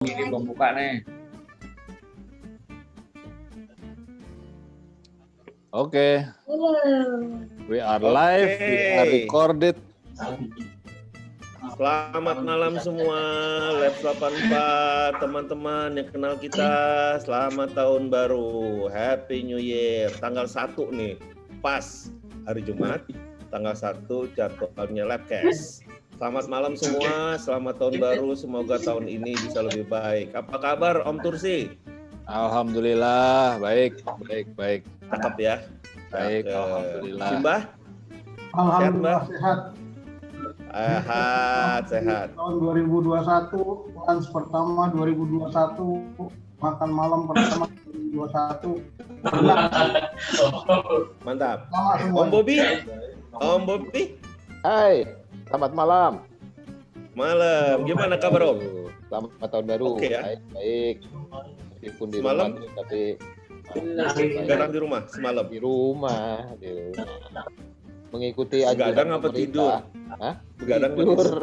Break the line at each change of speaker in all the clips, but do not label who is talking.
Ini pembuka nih.
Oke. We are live, we are recorded.
Selamat malam semua, Lab 84, teman-teman yang kenal kita, selamat tahun baru, Happy New Year, tanggal 1 nih, pas hari Jumat, tanggal 1 jadwalnya Labcast. Selamat malam semua, selamat tahun baru, semoga tahun ini bisa lebih baik. Apa kabar Om Tursi?
Alhamdulillah, baik.
Cakep ya?
Baik, alhamdulillah.
Simbah?
Alhamdulillah sehat.
Sehat.
Tahun 2021, lunch pertama 2021, makan malam pertama 2021.
Mantap.
Sama
Om Bobi?
Hai, selamat malam.
Malam, gimana kabar Om?
Selamat tahun baru.
Oke, ya.
Baik. Meskipun di
Semalam?
rumah tapi
Gadang di rumah semalam?
di rumah. Mengikuti
Begadang apa tidur?
Hah?
Begadang apa
Tidur.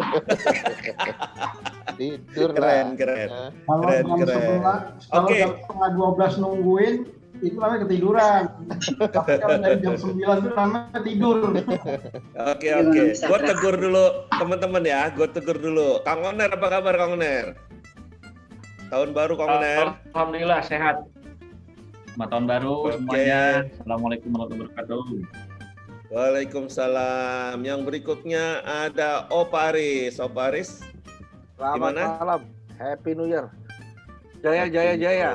tidur?
Tidur
Keren.
lah.
Kalau
Keren.
jam 11, kalau
Oke.
jam setengah 12 nungguin, itu namanya ketiduran. Tapi kalau dari jam 9 itu namanya tidur.
Oke. Gue tegur dulu teman-teman ya. Kang Oner, apa kabar Kang Oner? Tahun baru Kang Oner.
Alhamdulillah sehat. Selamat tahun baru
Oke.
semuanya. Assalamualaikum warahmatullahi wabarakatuh.
Waalaikumsalam. Yang berikutnya ada Oparis. Oparis.
Selamat
Gimana?
malam. Happy New Year. Jaya.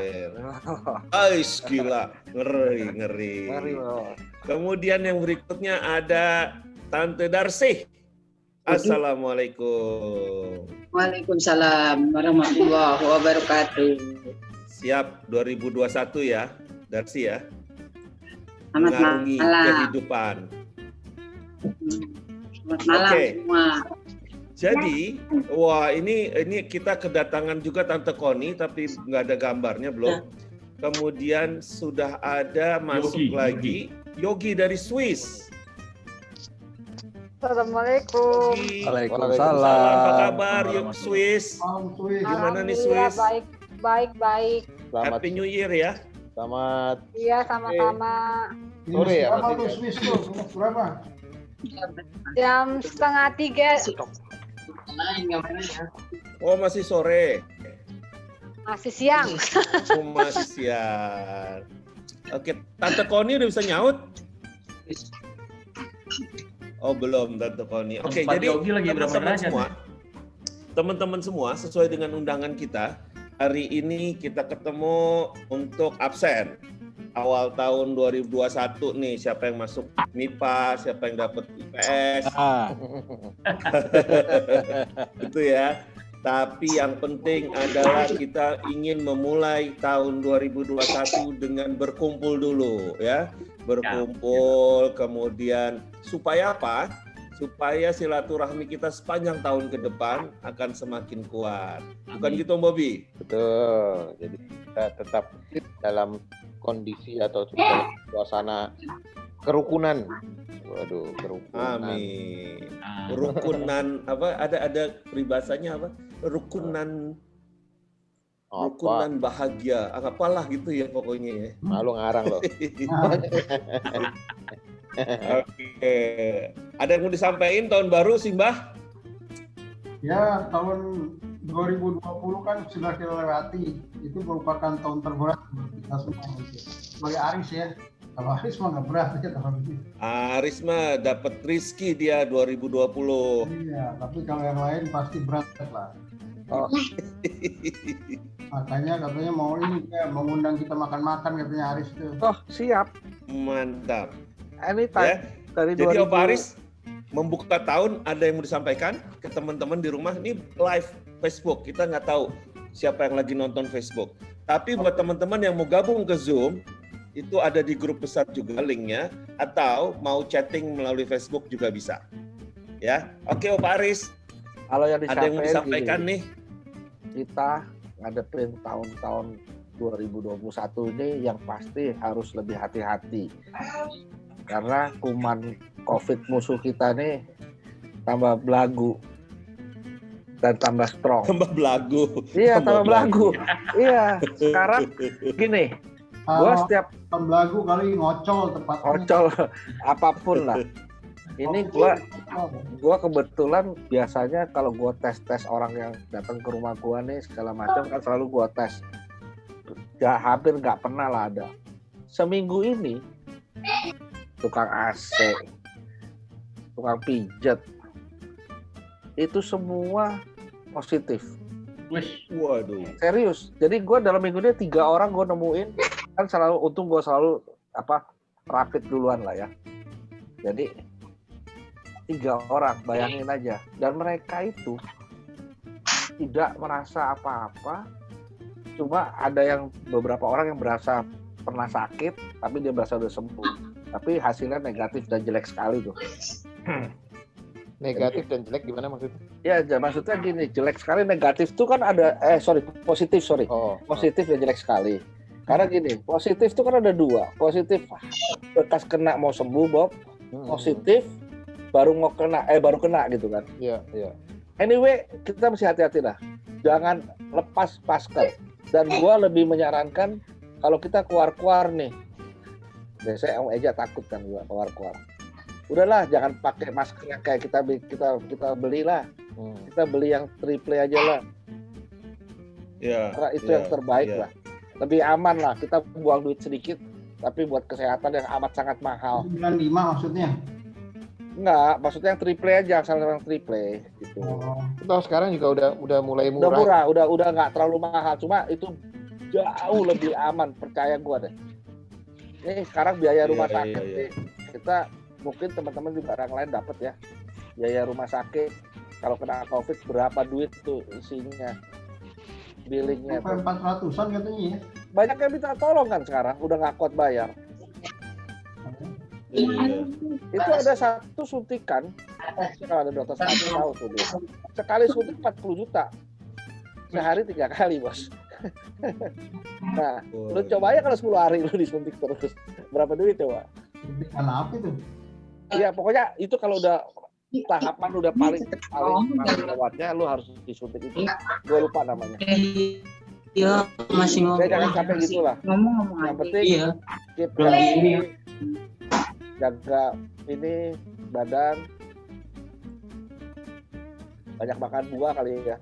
Ais, gila. Ngeri.
Mari, Bro.
Kemudian yang berikutnya ada Tante Darsi. Assalamualaikum.
Waalaikumsalam warahmatullahi wabarakatuh.
Siap 2021 ya, Darsi ya.
Selamat
Mengarungi
malam.
kehidupan.
Selamat malam
Oke.
semua.
Jadi, wah ini kita kedatangan juga Tante Koni, tapi nggak ada gambarnya belum. Kemudian sudah ada masuk lagi Yogi dari Swiss.
Assalamualaikum.
Yogi.
Waalaikumsalam.
Apa kabar Yogi Swiss?
Malam cuy.
Gimana nih
Alhamdulillah,
Swiss?
baik.
Selamat
Happy New Year ya.
selamat
Iya, sama-sama.
Sore ya,
Berapa
Mas
tuh
Ida?
Swiss tuh? Berapa?
Jam 2:30
Oh masih sore.
masih siang.
Oh, masih siang. Oke, Tante Koni udah bisa nyaut? Oh belum Tante Koni. Oke,
Tempat
jadi
Yogi lagi berapa derajat
teman-teman semua sesuai dengan undangan kita, hari ini kita ketemu untuk absen. Awal tahun 2021 nih, siapa yang masuk MIPA, siapa yang dapat IPS, gitu ya. Tapi yang penting adalah kita ingin memulai tahun 2021 dengan berkumpul dulu ya. Berkumpul, kemudian supaya apa? Supaya silaturahmi kita sepanjang tahun ke depan akan semakin kuat. Bukan gitu Om Bobi?
Betul. Jadi kita tetap dalam kondisi atau dalam suasana kerukunan. Waduh, kerukunan.
Amin. Rukunan apa? Ada peribahasanya apa? Rukunan bahagia. Apalah gitu ya pokoknya ya.
Malu ngarang loh.
Oke. Ada yang mau disampaikan tahun baru Simbah?
Ya, tahun 2020 kan sudah kita lewati. Itu merupakan tahun terberat buat kita semua. Sebagai Aris ya. Kalau Aris mah nggak berat ya tahun ini.
Aris mah dapat rizki dia 2020.
Iya, tapi kalau yang lain pasti berat lah.
Oh.
Makanya katanya mau ini ya, mengundang kita makan-makan katanya Aris tuh.
Oh, siap.
Mantap.
Anytime.
Ya.
Dari
Jadi
2000.
Om Aris membuka tahun, ada yang mau disampaikan ke teman-teman di rumah. Ini live Facebook, kita nggak tahu siapa yang lagi nonton Facebook. Tapi buat teman-teman yang mau gabung ke Zoom, itu ada di grup besar juga linknya, atau mau chatting melalui Facebook juga bisa. Ya, oke Om Aris,
Kalau yang
ada yang mau disampaikan nih?
Kita ngadepin tahun-tahun 2021 ini yang pasti harus lebih hati-hati. Karena kuman COVID musuh kita nih tambah belagu. dan tambah strong.
Tambah belagu.
Iya, tambah belagu. Iya, sekarang gini, gue setiap
Belagu kali ngocol tepatnya.
ngocol apapun lah. Ini gue kebetulan biasanya kalau gue tes orang yang datang ke rumah gue nih segala macam kan selalu gue tes. Ya hampir nggak pernah lah ada. Seminggu ini tukang AC, tukang pijat, itu semua positif.
Waduh.
Serius. Jadi gue dalam minggu ini 3 orang gue nemuin, kan selalu untung gue selalu rapid duluan lah ya. Jadi 3 orang, bayangin aja. Dan mereka itu tidak merasa apa-apa. Cuma ada yang beberapa orang yang berasa pernah sakit, tapi dia berasa udah sembuh. Tapi hasilnya negatif dan jelek sekali tuh.
Negatif dan jelek gimana maksudnya?
Ya, maksudnya gini, jelek sekali negatif tuh kan ada, positif. Positif dan jelek sekali. Karena gini, positif tuh kan ada 2. Positif bekas kena mau sembuh, Bob. Positif baru kena gitu kan.
Iya.
Anyway, kita mesti hati-hati lah. Jangan lepas masker. Dan gua lebih menyarankan kalau kita keluar-keluar nih. Biasanya Om Eja takut kan gua keluar-keluar. Udahlah, jangan pakai masker yang kayak kita belilah. Kita beli yang triple aja lah.
Ya.
Karena itu yang terbaik lah. Lebih aman lah. Kita buang duit sedikit, tapi buat kesehatan yang amat sangat mahal.
95 maksudnya.
Enggak, maksudnya yang triple aja, asal yang triple gitu.
Toh sekarang juga udah mulai murah.
Udah murah, udah nggak terlalu mahal, cuma itu jauh lebih aman, percaya gua deh. Ini sekarang biaya rumah sakit nih, kita mungkin teman-teman juga orang lain dapat ya. Biaya rumah sakit kalau kena COVID berapa duit tuh isinya, billingnya.
400-an katanya ya.
Banyak yang minta tolong kan sekarang, udah nggak kuat bayar.
Iya.
Itu ada satu suntikan, kalau ada dokter satu tahu tuh dia. Sekali suntik 40 juta. Sehari 3 kali, Bos. Nah, lu coba aja kalau 10 hari lu disuntik terus. Berapa duit coba?
Karena apa itu?
Iya, pokoknya itu kalau udah tahapan udah paling lewatnya lu harus disuntik itu. Gua lupa namanya.
Iya, masih ngomong.
Jangan sampai gitulah.
Ngomong
Yang penting keep jaga ini badan, banyak makan buah kali ya.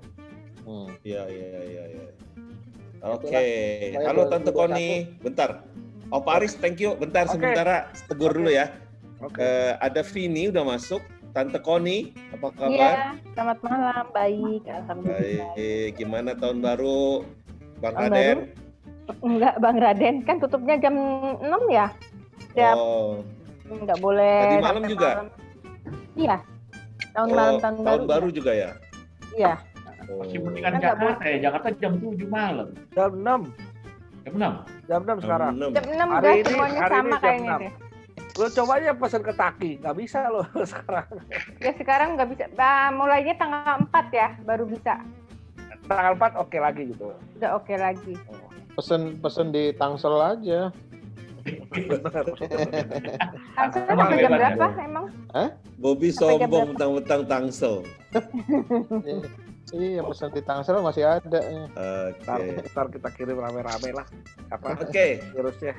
Iya. Oke. Halo Tante Koni, bentar. Pak Aris, thank you. Bentar sementara tegur dulu ya. Ada Vini udah masuk. Tante Koni, apa kabar?
Iya, selamat malam. Baik, alhamdulillah.
Baik. Gimana tahun baru, Bang
Tahun
Raden?
Enggak, Bang Raden kan tutupnya jam 6 ya. Enggak boleh.
Tadi malam juga?
Malam. Iya. Tahun
Tahun baru juga ya?
Iya.
Masih mendingan Jakarta ya. Jakarta jam 7 malam.
Jam 6. Jam 6 sekarang.
Jam 6
Hari
udah
ini-
semuanya
hari
sama
ini jam
kayaknya
6.
deh.
Lu coba aja pesen ke Taki, nggak bisa lo sekarang.
Ya sekarang nggak bisa. Mulainya tanggal 4 ya, baru bisa.
Tanggal 4 oke lagi gitu.
Udah oke lagi.
Pesen di Tangsel aja.
Tangsel sampai jam berapa emang?
Bobby
Sampai jam
sombong
berapa?
mentang-mentang Tangsel.
Iya, pesen di Tangsel masih ada.
Oke.
Ntar kita kirim rame-rame lah.
Oke.
Virusnya.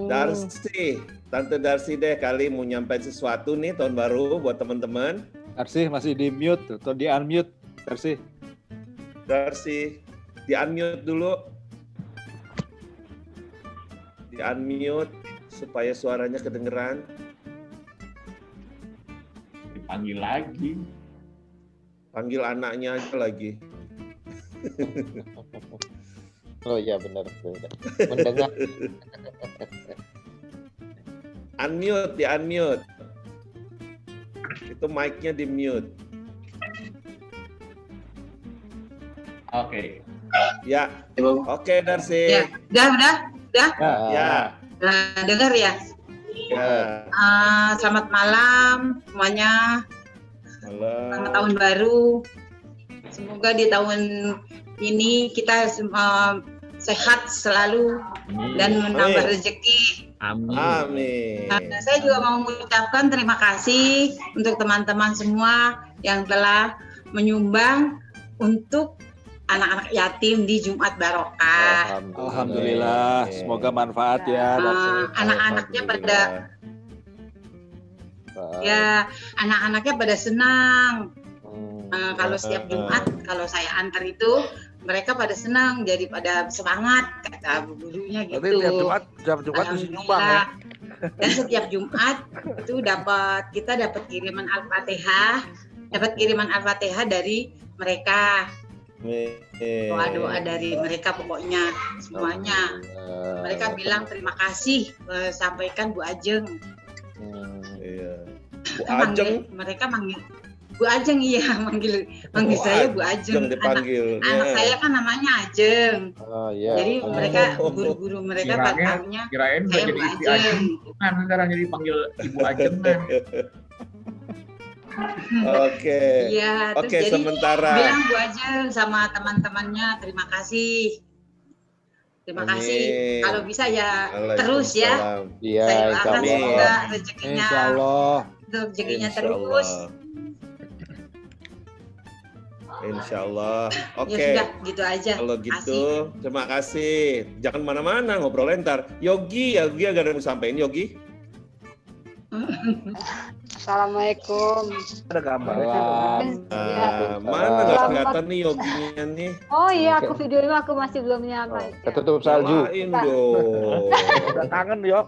Darcy, Tante Darcy deh kali mau nyampein sesuatu nih tahun baru buat teman-teman.
Darcy masih di mute atau di unmute, Darcy.
Darcy, di unmute dulu. Di unmute supaya suaranya kedengeran.
Dipanggil lagi.
Panggil anaknya aja lagi.
Oh iya benar. Mendengar.
Unmute, di unmute. Itu mic-nya di mute.
Oke.
Ya. Oke, Darcy.
Ya, udah.
Ya.
Dengar ya.
Ya.
Selamat malam semuanya.
Halo.
Selamat tahun baru. Semoga di tahun ini kita sehat selalu dan menambah rezeki.
Amin.
Nah, saya juga mau mengucapkan terima kasih untuk teman-teman semua yang telah menyumbang untuk anak-anak yatim di Jumat Barokah.
Alhamdulillah, semoga manfaat ya.
Anak-anaknya pada anak-anaknya pada senang. Kalau setiap Jumat, kalau saya antar itu, mereka pada senang, jadi pada semangat, kata gurunya gitu.
Berarti tiap Jumat mesti nyumbang ya.
Dan setiap Jumat itu kita dapat kiriman Al-Fatihah dari mereka. Doa-doa dari mereka pokoknya semuanya. Mereka bilang terima kasih, sampaikan Bu Ajeng.
Bu Ajeng.
Mereka manggil Bu Ajeng, iya, manggil saya Bu Ajeng. Anak saya kan namanya Ajeng. Jadi mereka guru-guru mereka tahunya
kirain
saya
jadi
Bu
istri
Ajeng.
Kan sekarang jadi panggil Ibu Ajeng kan.
Oke.
Iya, terus
Oke,
jadi
sementara.
bilang Bu Ajeng sama teman-temannya terima kasih. Terima kasih. Kalau bisa ya terus ya.
Iya,
Saya doakan
Amin.
semoga rezekinya
Insyaallah.
rezekinya
Insya
terus.
Allah. Insya Allah. Oke.
Ya sudah, gitu aja.
Kalau gitu, terima kasih. Jangan mana-mana, ngobrol ntar. Yogi agak ada yang mau sampaikan, Yogi.
Assalamualaikum.
Ada gambar.
Mana nggak kelihatan nih Yoginya nih?
Oh iya, aku videoin aku masih belum nyampe.
Ketutup salju.
Nyalain dong.
Udah kangen Yok.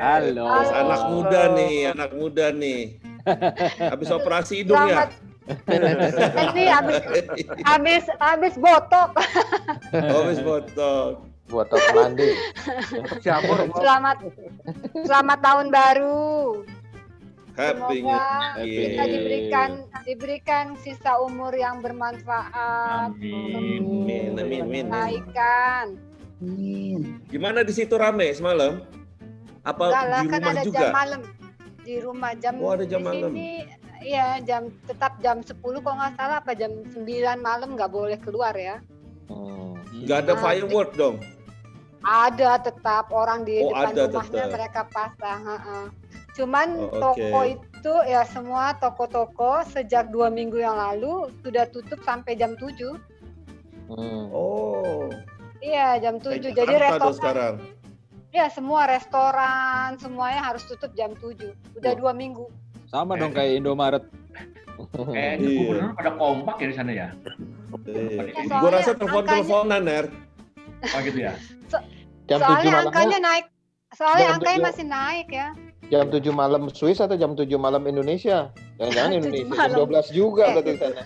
Halo.
Terus anak muda nih. Habis operasi hidung ya?
Ini habis botok.
Habis botok.
Botok mandi.
Selamat tahun baru.
Happy New
Semoga kita
Year.
diberikan sisa umur yang bermanfaat.
Amin.
Kebaikan.
Gimana di situ rame semalam? Apa
Enggak lah,
di
kan
rumah
ada
juga?
jam malam. Di rumah jam
Oh, ada jam
di
malam.
sini, iya, tetap jam 10 kalau nggak salah, apa jam 9 malam nggak boleh keluar ya.
Nggak ada firework dong?
Ada tetap orang di depan
ada
rumahnya
tetap.
mereka pasang. Cuman
Oh,
toko
oke.
itu ya semua toko-toko sejak 2 minggu yang lalu sudah tutup sampai jam 7.
Oh.
Iya, jam 7.
Kayak
Jadi
Jakarta dong
restoran,
sekarang.
ya semua restoran semuanya harus tutup jam 7. Udah 2 minggu.
Sama dong kayak Indomaret.
Gubernur pada kompak ya di sana ya.
soalnya
Gue rasa telepon-teleponan, Ner.
Oh gitu ya.
Jam 7
Soalnya
malamnya,
angkanya naik. Soalnya
jam
angkanya
7.
masih naik ya.
jam 7 malam Swiss atau jam 7 malam Indonesia? Jangan-jangan
7
Indonesia
malam.
jam 12 juga berarti di sana.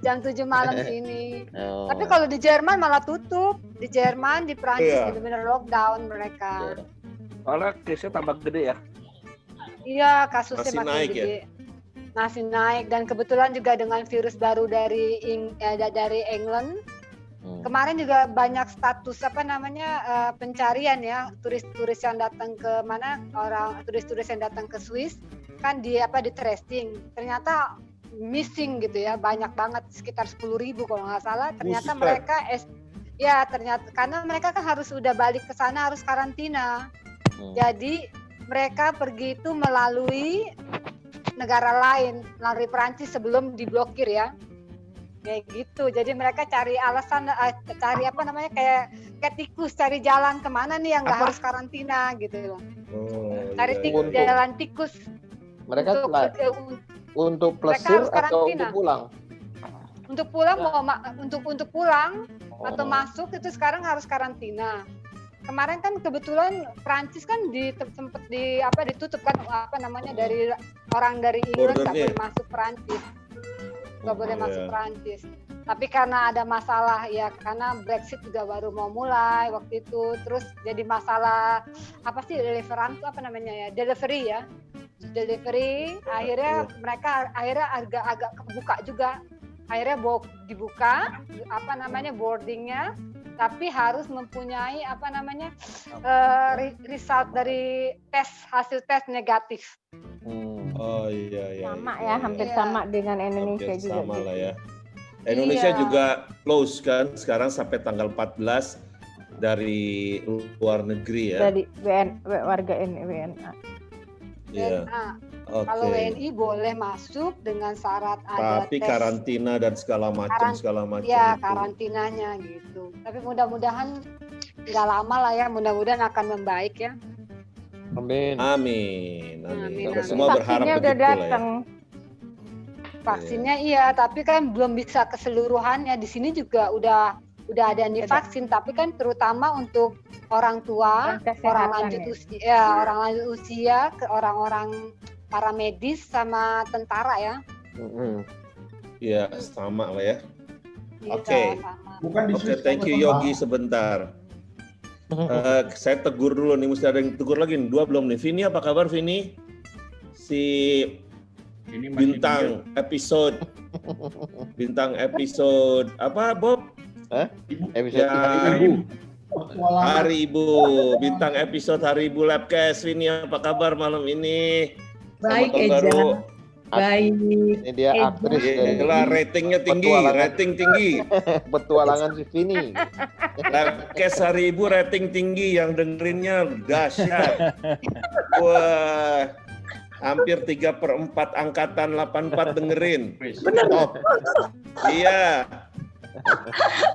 Jam 7 malam sini.
Oh.
Tapi kalau di Jerman malah tutup. Di Jerman, di Prancis
Iya.
benar-benar lockdown mereka.
Soalnya case-nya tambah gede ya.
Iya, kasusnya
Masih
makin
naik ya?
gede. Masih naik, dan kebetulan juga dengan virus baru dari England. Kemarin juga banyak status pencarian ya, turis-turis yang datang ke mana, turis-turis yang datang ke Swiss kan di tracing. Ternyata missing gitu ya, banyak banget, sekitar 10.000 kalau nggak salah. Ternyata
Buset.
mereka ternyata karena mereka kan harus udah balik ke sana, harus karantina. Jadi mereka pergi itu melalui negara lain, melalui Prancis sebelum diblokir ya. Kayak gitu. Jadi mereka cari alasan, kayak tikus, cari jalan kemana nih yang nggak harus karantina gitu loh. Cari jalan tikus.
Mereka untuk
mereka
plesir
harus
atau
karantina.
untuk pulang?
Untuk pulang untuk pulang atau masuk itu sekarang harus karantina. Kemarin kan kebetulan Prancis kan sempat ditutup kan dari orang dari Inggris nggak
Bordernya.
boleh masuk Prancis. Nggak boleh masuk Prancis. Tapi karena ada masalah ya, karena Brexit juga baru mau mulai waktu itu, terus jadi masalah delivery, akhirnya mereka agak kebuka juga. Akhirnya dibuka boardingnya, tapi harus mempunyai result dari hasil tes negatif.
Oh iya.
Sama ya, hampir
Iya.
sama dengan Indonesia
Hampir
juga.
sama lah ya. Indonesia
Iya.
juga close kan sekarang sampai tanggal 14 dari luar negeri ya.
Dari warga WNA.
Iya.
Nah,
Oke.
kalau WNI boleh masuk dengan syarat ada
Tapi
tes.
karantina dan segala macam
Ya,
itu.
karantinanya gitu. Tapi mudah-mudahan nggak lama lah ya, mudah-mudahan akan membaik ya.
Amin.
Amin.
Amin,
Kita
amin.
semua berharap
Vaksinnya udah
begitu lah ya.
datang.
Vaksinnya iya, tapi kan belum bisa keseluruhannya. Di sini juga udah ada yang divaksin, tapi kan terutama untuk orang tua,
Orang kesehatan
orang lanjut
ya.
usia, orang lanjut usia, ke orang-orang para medis sama tentara ya.
Iya, sama lah ya.
Iya,
Oke.
sama-sama.
Bukan di
Oke,
Swiss
thank you
sama-sama.
Yogi sebentar. Saya tegur dulu nih, mesti ada yang tegur lagi nih. 2 belum nih. Vini, apa kabar Vini? Si
Ini masih
bintang episode apa Bob?
Episode
Ya.
hari Ibu.
Petualangan.
Hari Ibu, bintang episode Hari Ibu Labcast. Vini, apa kabar malam ini?
Baik,
Selamat tahun
Eja.
baru.
Baik.
Ini dia aktris dari
Gila, ratingnya tinggi,
Petualangan.
rating tinggi.
petualangan si Vini.
Labcast Hari Ibu rating tinggi, yang dengerinnya dahsyat. Wah, hampir 3/4 angkatan 84 dengerin.
Benar.
Top. Iya,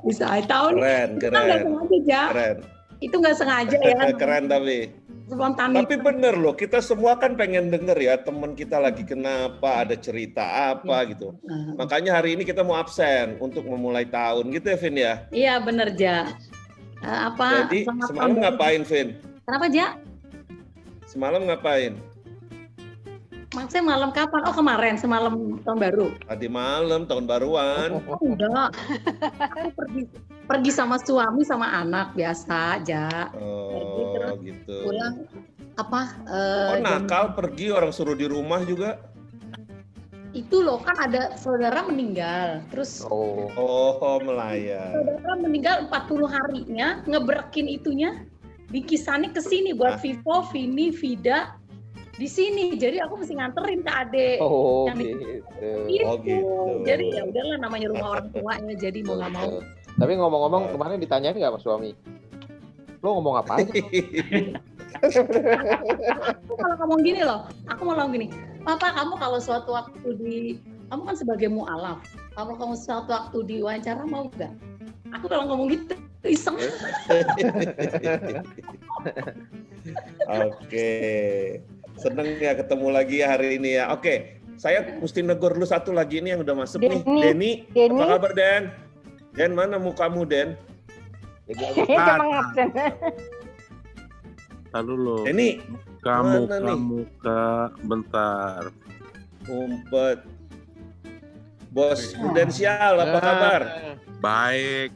Bisa tahun
keren,
itu kan nggak
keren,
sengaja, Ja.
keren.
Itu nggak sengaja ya.
Keren tapi.
Spontan.
Tapi bener loh, kita semua kan pengen denger ya, teman kita lagi kenapa, ada cerita apa gitu. Makanya hari ini kita mau absen untuk memulai tahun gitu ya, Vin ya.
Iya bener, Ja. Apa?
Jadi
selamat
semalam
tahun baru.
ngapain, Vin?
Kenapa, Ja?
Semalam ngapain?
Maksudnya malam kapan? Oh kemarin, semalam tahun baru.
Tadi malam, tahun baruan.
Oh enggak. Aku pergi sama suami sama anak biasa, Ja.
Oh gitu.
Pulang apa?
Oh nakal pergi, orang suruh di rumah juga.
Itu loh kan ada saudara meninggal. Terus
Oh melayang.
saudara meninggal 40 harinya, ngebrekin itunya, bingkisannya ke sini buat Vivo, Vini, Vida di sini. Jadi aku mesti nganterin ke adek.
Oh
Yang di-
gitu.
Gitu.
Oh, gitu.
Jadi ya udahlah namanya rumah orang tua ya, jadi mau nggak mau.
Tapi ngomong-ngomong kemarin ditanyain nggak sama suami? Lo ngomong apa aja?
Aku kalau ngomong gini loh, aku mau ngomong gini, Papa kamu kalau suatu waktu kamu kan sebagai mu'alaf, kalau kamu suatu waktu diwawancara mau nggak? Aku kalau ngomong gitu iseng.
Oke. Seneng ya ketemu lagi ya hari ini ya. Oke, saya mesti negur dulu satu lagi ini yang udah masuk nih. Denny,
Denny.
apa kabar Den? Den, mana mukamu Den?
Cuma ngabsen.
Lalu lo.
Denny,
Kamu
mana nih?
bentar.
Ngumpet. Bos Prudensial, apa kabar?
Baik.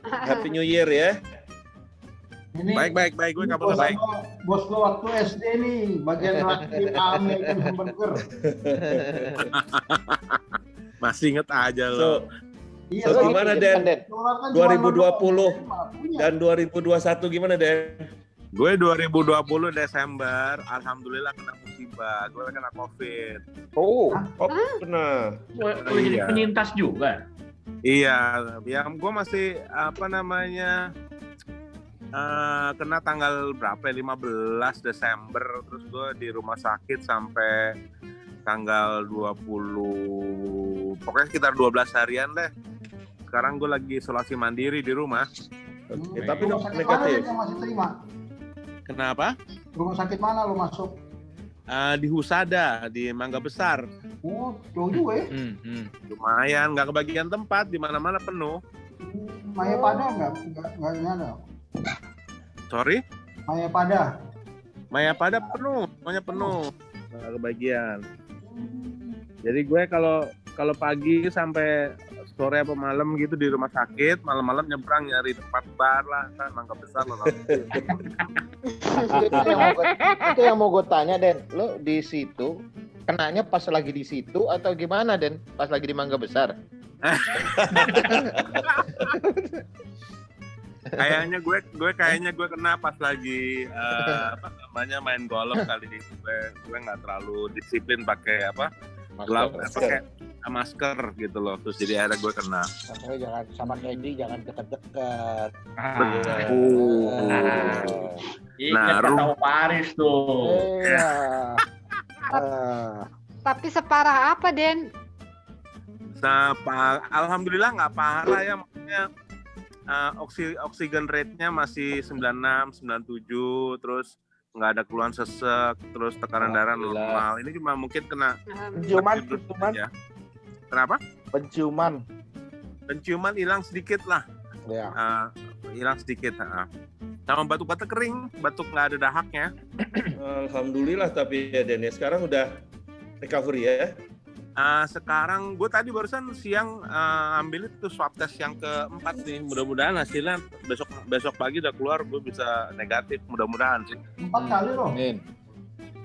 Happy New Year ya.
Ini
Baik. Gue kabar
bos
baik.
bos lo waktu SD nih, bagian rakit ame itu hamburger.
Masih inget aja
So,
lo.
Iya,
so gimana Den?
Dolar kan cuma
2020
punya.
dan 2021 gimana Den?
Gue 2020 Desember, alhamdulillah kena musibah. Gue kena COVID.
Oh,
Kena.
Lo jadi
Iya.
penyintas juga.
Iya, ya gue masih kena tanggal berapa? ya? 15 Desember. Terus gue di rumah sakit sampai tanggal 20. Pokoknya sekitar 12 harian deh. Sekarang gue lagi isolasi mandiri di rumah.
Oke, tapi
Rumah sakit mana
negatif.
yang masih terima?
Kenapa?
Rumah sakit mana lo masuk?
Di Husada, di Mangga Besar.
Oh, jauh juga ya.
Lumayan, nggak kebagian tempat, di mana-mana penuh.
Maya Pada nggak ada.
Sorry?
Maya Pada.
Maya Pada penuh, semuanya penuh. Nggak kebagian. Jadi gue kalau pagi sampai sore apa malam gitu di rumah sakit, malam-malam nyebrang nyari tempat bar lah, kan Mangga Besar loh.
itu yang mau gue tanya Den. Lo di situ kenanya pas lagi di situ atau gimana Den? Pas lagi di Mangga Besar?
Kayaknya gue kena pas lagi main golf kali. Gue nggak terlalu disiplin pakai glove, pakai masker gitu loh. Terus jadi akhirnya gue kena.
Makanya jangan sama Candy jangan deket-deket.
Ingat kata Paris tuh.
Iya.
Tapi separah apa, Den?
Alhamdulillah nggak parah ya, maksudnya oksigen rate-nya masih 96, 97, terus nggak ada keluhan sesek, terus tekanan darah normal. Ini cuma mungkin kena
Penciuman
ya. Kenapa? Penciuman hilang sedikit lah.
Ya.
Hilang sedikit. Sama batuk-batuk kering, batuk nggak ada dahaknya.
Alhamdulillah, tapi ya Den, sekarang udah recovery ya.
Sekarang gue tadi barusan siang ambil itu swab test yang keempat nih. Mudah-mudahan hasilnya besok pagi udah keluar, gue bisa negatif. Mudah-mudahan sih.
4 kali loh.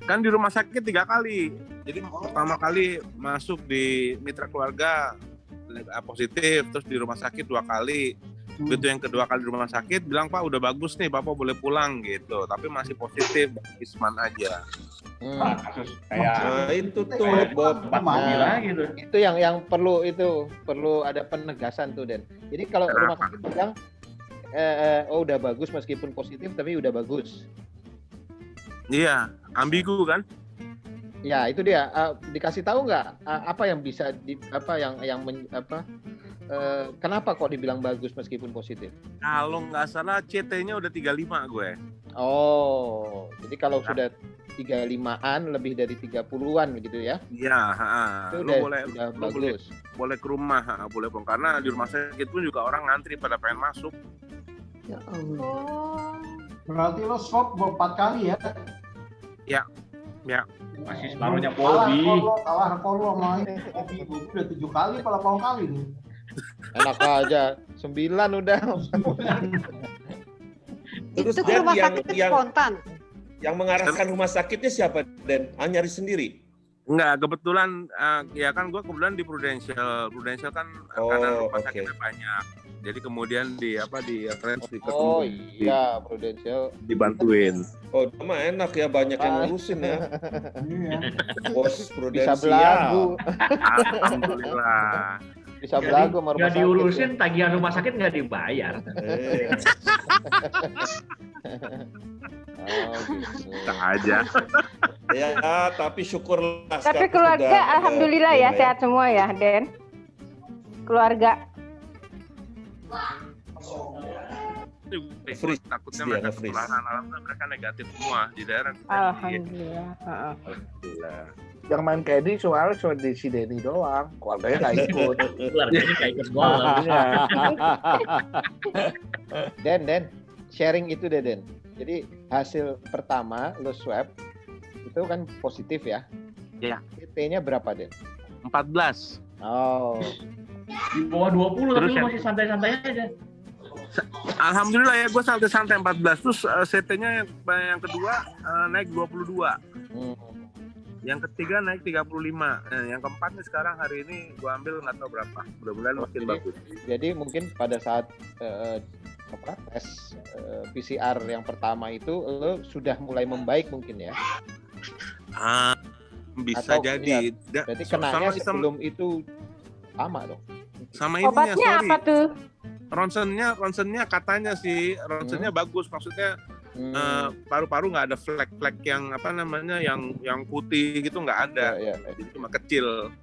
Kan di rumah sakit 3 kali. Jadi pertama kali masuk di mitra keluarga positif, terus di rumah sakit 2 kali. Begitu yang kedua kali di rumah sakit bilang, Pak udah bagus nih, Bapak boleh pulang gitu. Tapi masih positif, Isman aja.
Kasus kayak
itu tuh Bob.
lagi tuh.
Itu yang perlu ada penegasan tuh, Den. Jadi kalau rumah sakit bilang udah bagus meskipun positif tapi udah bagus.
Iya, ambigu kan?
Ya, itu dia. Dikasih tahu nggak apa yang bisa kenapa kok dibilang bagus meskipun positif?
Kalau nggak salah CT-nya udah 35 gue.
Oh, jadi kalau sudah 35-an lebih dari 30-an gitu ya?
Iya,
itu
lu
udah bagus.
Boleh ke rumah, boleh pulang. Karena di rumah sakit pun juga orang ngantri pada pengen masuk.
Ya Allah.
Berarti lo swab 4 kali ya?
Ya.
Masih separuhnya Pobi.
Kalah Polo main Pobi udah 7 kali, malah 8 kali nih.
Enak aja, 9 udah.
Terus
Itu
Dan
rumah sakit spontan.
Yang mengarahkan rumah sakitnya siapa, Den? Nyari sendiri?
Enggak, kebetulan ya kan gue kebetulan di Prudential kan karena rumah sakitnya banyak. Jadi kemudian di arrange di ketemu.
Oh iya, Prudential
dibantuin.
Oh, mah enak ya, banyak yang ngurusin ya. Bos
bisa
Prudential.
belagu.
Alhamdulillah.
Bisa belagu sama rumah
Nggak
sakit.
diurusin, tagihan rumah sakit nggak dibayar.
Gitu.
Tak aja.
Ya, tapi syukurlah.
Tapi keluarga alhamdulillah ya sehat semua ya, Den. Keluarga.
Free.
Takutnya mereka ketularan, alhamdulillah mereka negatif semua di daerah.
Alhamdulillah.
Alhamdulillah.
Yang main Candy soalnya cuma di si Denny doang, keluarganya nggak ikut.
Keluarganya nggak ikut bola.
Den, sharing itu deh, Den. Jadi hasil pertama lo swab itu kan positif ya?
Iya.
CT-nya berapa, Den?
14.
Oh.
Di bawah 20 tapi lu masih santai-santai aja.
Alhamdulillah ya, gue santai-santai 14. Terus CT-nya yang kedua naik 22. Yang ketiga naik 35. Yang keempat nih sekarang hari ini gue ambil nggak tahu berapa. Mudah-mudahan makin bagus.
Jadi mungkin pada saat tes PCR yang pertama itu lo sudah mulai membaik mungkin ya?
Bisa
atau,
jadi.
Ya, berarti kenanya sebelum itu lama dong.
Sama ini
obatnya apa tuh?
Ronsennya katanya sih ronsennya bagus, maksudnya paru-paru nggak ada flek-flek yang apa namanya yang putih gitu nggak ada, jadi cuma kecil.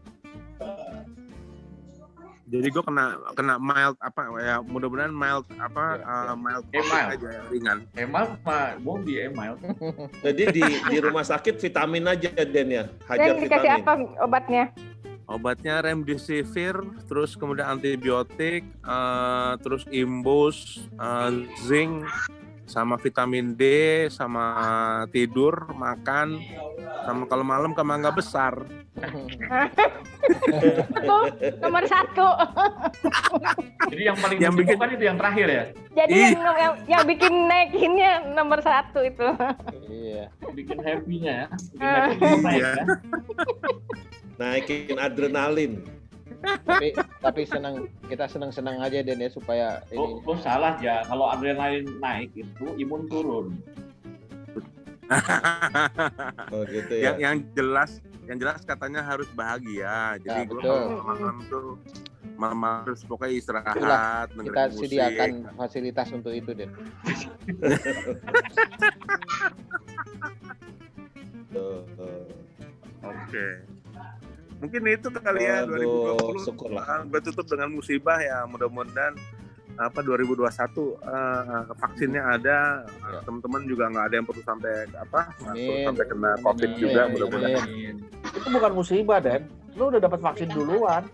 Jadi gue kena mild apa ya, mudah-mudahan mild mild aja ringan.
Mild mah Bobby mild.
Jadi di rumah sakit vitamin aja, Den ya. Hajar
Dan dikasih
vitamin.
apa obatnya?
Obatnya remdesivir, terus kemudian antibiotik, terus imbus, zinc, sama vitamin D, sama tidur, makan, sama kalau malam ke Mangga Besar.
Itu nomor 1.
Jadi yang paling dibutuhkan itu yang terakhir ya?
Jadi yang bikin naikinnya nomor 1 itu.
Iya.
Bikin happy-nya ya.
Iya.
Naikin adrenalin.
tapi kita senang aja Den ya supaya ini.
Oh salah ya, kalau adrenalin naik itu imun turun.
Oh gitu ya.
Yang jelas yang jelas katanya harus bahagia. Jadi
Ya,
gue
betul.
kalau malam tuh malam harus pokoknya istirahat,
Itulah, kita
dengerin musik.
sediakan fasilitas untuk itu, Den.
Oke. Mungkin itu kali ya
Waduh,
2020.
syukurlah.
Gue tutup dengan musibah ya, mudah-mudahan 2021 vaksinnya ada, teman-teman juga nggak ada yang perlu sampai sampai kena COVID
Amin.
juga,
Amin.
mudah-mudahan.
Amin.
Itu bukan musibah, Den. Lu udah dapat vaksin duluan.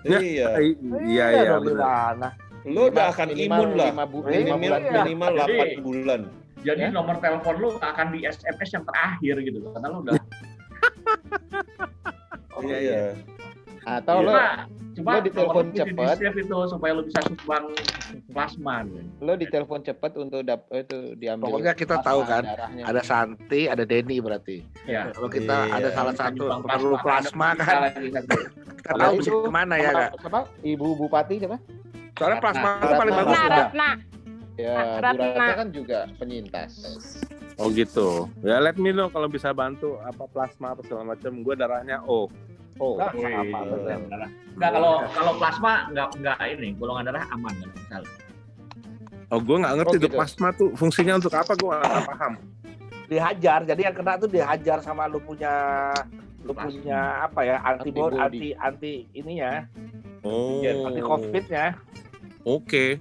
Iya.
Iya,
dong,
benar.
gimana?
Lu udah akan
Minimal
imun lah.
5 bulan.
Minimal 8 bulan.
Jadi
Ya?
nomor telepon lu akan di SMS yang terakhir gitu karena lu udah.
Iya.
Atau lo
Cuma
ditelepon
nomor lu
cepet.
di-save itu supaya lu bisa sumbang plasma. Gitu.
Lo ditelepon cepet untuk itu diambil.
Pokoknya kita tahu kan,
darahnya.
ada Santi, ada Denny berarti.
Ya.
Kalau kita ada salah satu
Nyumbang
perlu plasma
ada
kan,
lagi kan.
kita tahu mesti
itu
kemana ya kak?
Apa? Ibu Bupati siapa?
Soalnya plasma itu
Ratna.
paling bagus
Ratna,
udah.
Ratna.
Ya, Bu
Ratna.
Ratna kan juga penyintas.
Oh gitu. Ya let me know kalau bisa bantu plasma apa segala macam. Gue darahnya O.
Nah,
Wih,
sama bener.
darah. Enggak, kalau plasma enggak ini, golongan darah aman kan misalnya.
Oh, gue nggak ngerti
Oh,
tuh
gitu.
plasma tuh fungsinya untuk apa, gue nggak paham.
Dihajar, jadi yang kena tuh dihajar sama lu punya apa ya,
Antibody.
anti ininya,
Oh.
anti COVID-nya.
Oke.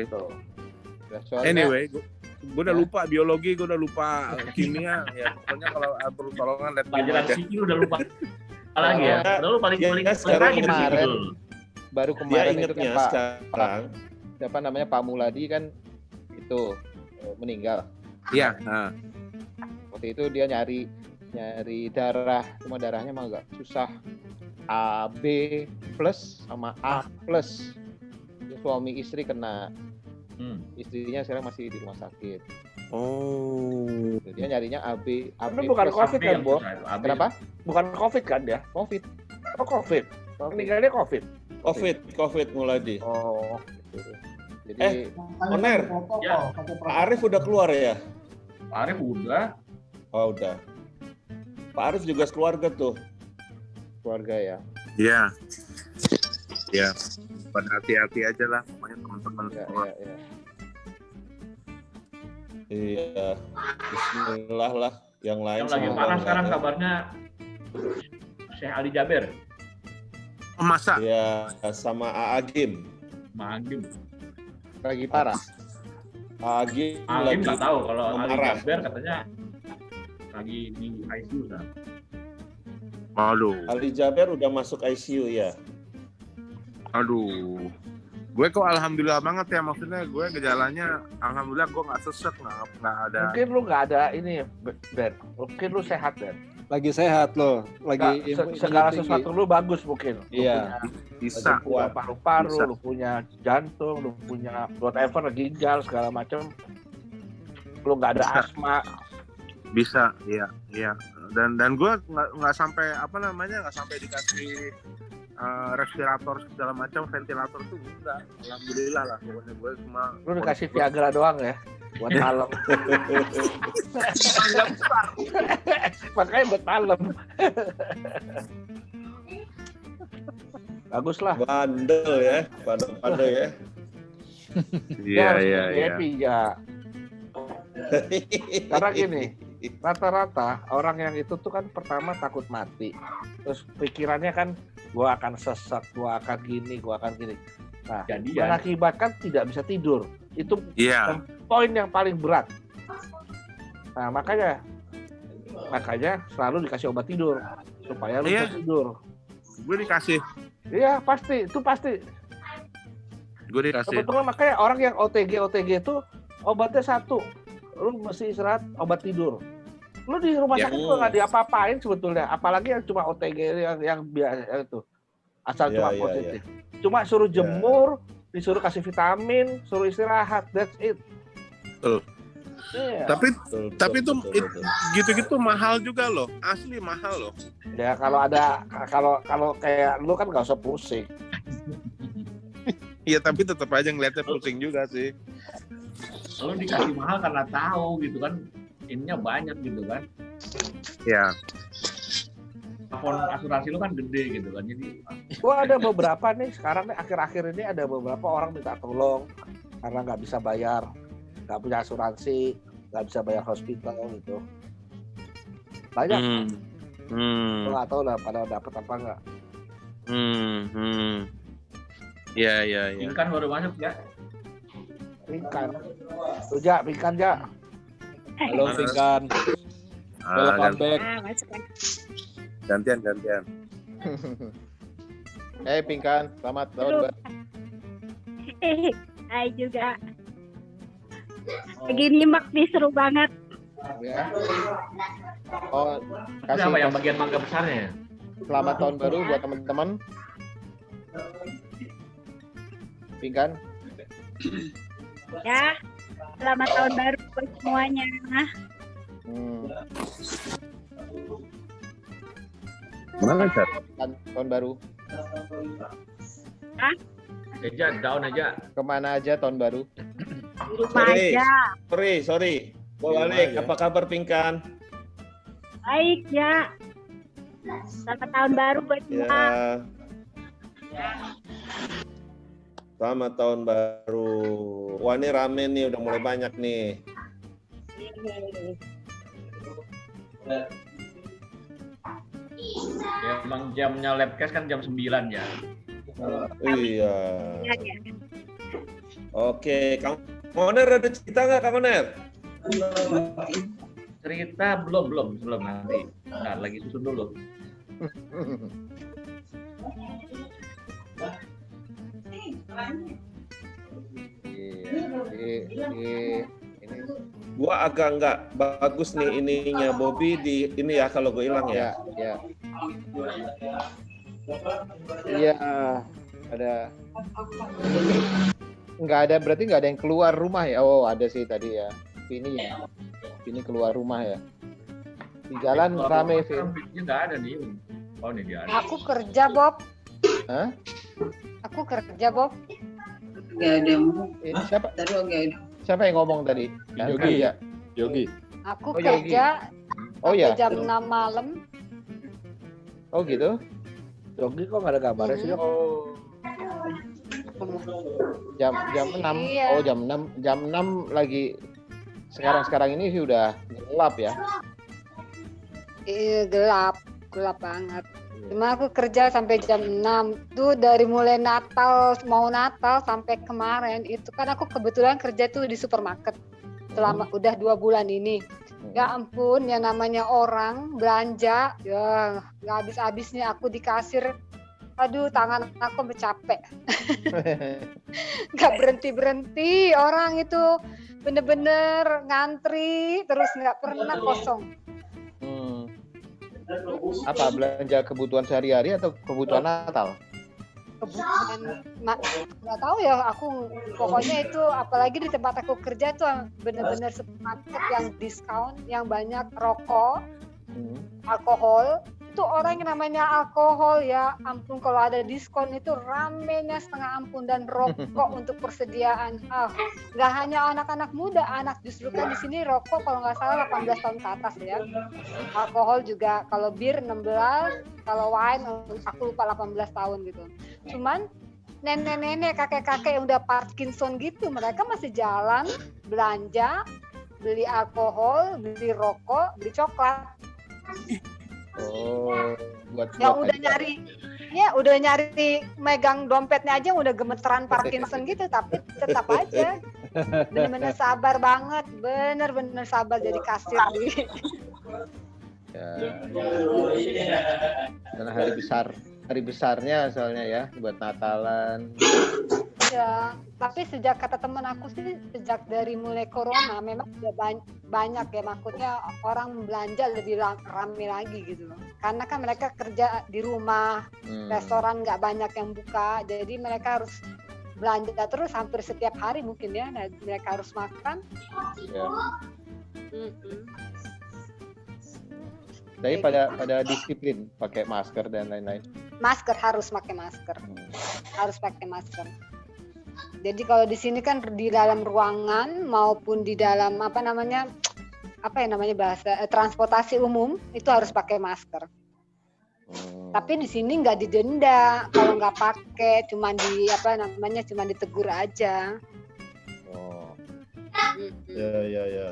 Tuh.
Ya, soalnya
Anyway, gue udah
Ya.
lupa biologi, gue udah lupa kimia. Ya pokoknya kalau perlu tolongan let me know
Pelajaran
aja.
siki udah lupa. Apalagi ya? Udah lu paling
Ya,
paling
sekarang
lagi di situ
kemarin.
dulu.
baru
Dia
kemarin itu kan
ingetnya
Pak
sekarang.
siapa namanya Pak Muladi kan itu meninggal.
Iya. Nah.
Waktu itu dia nyari darah, cuma darahnya mah agak susah. AB plus sama A plus. Dia suami istri kena. Istrinya sekarang masih di rumah sakit.
Oh.
Dia nyarinya AB
Itu bukan
plus.
COVID kan, Bo?
Kenapa?
Bukan COVID kan dia?
COVID.
Oh, COVID. Meninggalnya COVID.
COVID mulai di.
Oh.
Eh,
Jadi
Oner,
Ya.
Pak Arif udah keluar ya?
Pak Arif udah.
Oh udah. Pak Arif juga keluarga tuh.
keluarga ya.
Iya. Ya. Pada hati-hati aja lah, pokoknya teman-teman
Ya,
semua.
ya.
Iya. Bismillah lah. Yang lain
Yang lagi
semoga
parah
enggak
sekarang
ada.
kabarnya Syekh Ali Jaber,
Oh, masa?
Ya sama Aagim.
Magim.
Lagi parah.
Aagim
Magim
lagi
nggak tahu kalau Ali
marah.
Jaber katanya lagi di ICU kan.
Aduh.
Ali Jaber udah masuk ICU ya.
Aduh. Gue kok alhamdulillah banget ya, maksudnya gue gejalanya alhamdulillah gue nggak sesek, nggak ada.
Mungkin lu nggak ada ini, Ben. Mungkin lu sehat, Ben.
Lagi sehat loh, lagi
Segala sesuatu lu bagus mungkin. Lu
Iya.
Bisa.
Lu punya paru-paru,
Bisa.
lu punya jantung, lu punya whatever, ginjal segala macam. Lu nggak ada
Bisa.
asma.
Bisa, iya. Dan gue nggak sampai nggak sampai dikasih respirator segala macam, ventilator tuh enggak. Alhamdulillah lah, pokoknya gue cuma.
Lu dikasih Viagra doang ya, buat malam. Makanya buat malam. Bagus lah.
Bandel ya, bandel ya.
Iya.
Happy ya. Karena gini, rata-rata orang yang itu tuh kan pertama takut mati, terus pikirannya kan gua akan sesat, gua akan gini, gua akan gini. Nah,
Jadian.
mengakibatkan tidak bisa tidur. Itu
Iya.
poin yang paling berat. Nah, makanya selalu dikasih obat tidur supaya lu
Iya.
bisa tidur.
Gue dikasih.
Iya, pasti, itu pasti.
Gue dikasih.
Kebetulan makanya orang yang OTG itu obatnya satu, lu mesti istirahat, obat tidur. Lu di rumah
Ya.
sakit juga nggak diapa-apain sebetulnya, apalagi yang cuma OTG yang biasa itu, asal
Ya,
cuma
ya,
positif. Cuma suruh jemur, disuruh kasih vitamin, suruh istirahat, that's it.
Betul.
Iya.
Tapi
Betul,
itu
betul.
gitu-gitu mahal juga loh, asli mahal loh.
Ya kalau kayak lu kan nggak usah pusing.
Iya, tapi tetap aja ngeliatnya pusing juga sih.
Lalu dikasih mahal karena tahu gitu kan, ininya banyak gitu kan.
Ya.
Plafon asuransi lu kan gede gitu kan. Jadi
Gua ada beberapa nih sekarang nih akhir-akhir ini ada beberapa orang minta tolong karena nggak bisa bayar, nggak punya asuransi, nggak bisa bayar hospital gitu. Banyak. Gua nggak tahu lah pada dapat apa nggak.
Iya.
Pinkan baru masuk ya.
Pinkan. Tuh Ja, Pinkan Ja.
Halo Pinkan. Welcome back.
Gantian.
Pinkan, selamat tahun baru.
Hai juga. Lagi nyimak nih, seru banget.
Ya. Oh, kasih
Apa yang bagian mangga besarnya?
Selamat tahun baru buat teman-teman. Pinkan.
Ya, selamat tahun baru buat semuanya.
Mana Cat?
Tahun baru.
Hah?
Aja down aja.
Kemana aja tahun baru?
Di rumah aja.
Sorry. Balik. Apa kabar Pinkan?
Baik ya. Selamat tahun baru buat semua.
Ya. Selamat tahun baru. Wah ini rame nih, udah mulai banyak nih.
Ya, emang jamnya Labcast kan jam 9 ya.
Iya. Oke, Kang Moner ada cerita nggak Kang Moner?
Cerita belum nanti. Nah, lagi susun dulu.
Ini
Gua agak nggak bagus nih ininya Bobby di ini ya kalau gue hilang ya.
Iya, ada. Berarti nggak ada yang keluar rumah ya? Oh, ada sih tadi ya. Ini keluar rumah ya. Di jalan rame, Vin.
Ini nggak ada nih. Oh, ini dia ada.
Aku kerja, Bob.
Hah?
Aku kerja, Bob.
Gak ada.
Ini siapa?
Taruh gak ada.
Siapa yang ngomong tadi? Yogi.
Aku
Oh,
kerja
Yogi.
sampai jam 6 malam.
Oh gitu?
Yogi kok nggak ada kabarnya sih?
Jam 6.
Iya.
Oh, jam 6 lagi. Sekarang ini sih udah gelap ya.
Iya, gelap banget. Cuma aku kerja sampai jam 6 tuh dari mulai mau Natal sampai kemarin itu kan aku kebetulan kerja tuh di supermarket selama udah 2 bulan ini. Ya ampun, yang namanya orang belanja ya nggak habis-habisnya aku di kasir. Aduh, tangan aku capek. Nggak berhenti orang itu bener-bener ngantri terus nggak pernah kosong.
Apa belanja kebutuhan sehari-hari atau kebutuhan Natal?
Kebutuhan nggak tahu ya, aku pokoknya itu apalagi di tempat aku kerja tuh bener-bener supermarket yang diskon, yang banyak rokok, alkohol. Itu orang yang namanya alkohol ya ampun, kalau ada diskon itu ramenya setengah ampun, dan rokok untuk persediaan. Nggak hanya anak-anak muda, anak justru kan di sini rokok kalau nggak salah 18 tahun ke atas ya. Alkohol juga kalau bir 16, kalau wine aku lupa 18 tahun gitu. Cuman nenek-nenek, kakek-kakek yang udah Parkinson gitu, mereka masih jalan belanja, beli alkohol, beli rokok, beli coklat.
Oh,
yang udah nyari megang dompetnya aja udah gemeteran Parkinson gitu, tapi tetap aja bener-bener sabar banget, bener-bener sabar jadi kasir nih.
Karena hari besarnya soalnya ya buat Natalan.
Ya, tapi sejak kata temen aku sih, sejak dari mulai corona memang udah banyak ya, maksudnya orang belanja lebih rame lagi gitu loh. Karena kan mereka kerja di rumah, restoran nggak banyak yang buka, jadi mereka harus belanja terus hampir setiap hari mungkin ya, mereka harus makan.
Ya. Tapi pada disiplin pakai masker dan lain-lain.
Masker harus pakai masker, harus pakai masker. Jadi kalau di sini kan di dalam ruangan maupun di dalam apa ya namanya bahasa transportasi umum itu harus pakai masker. Tapi di sini nggak didenda kalau nggak pakai, cuman cuman ditegur aja.
Ya.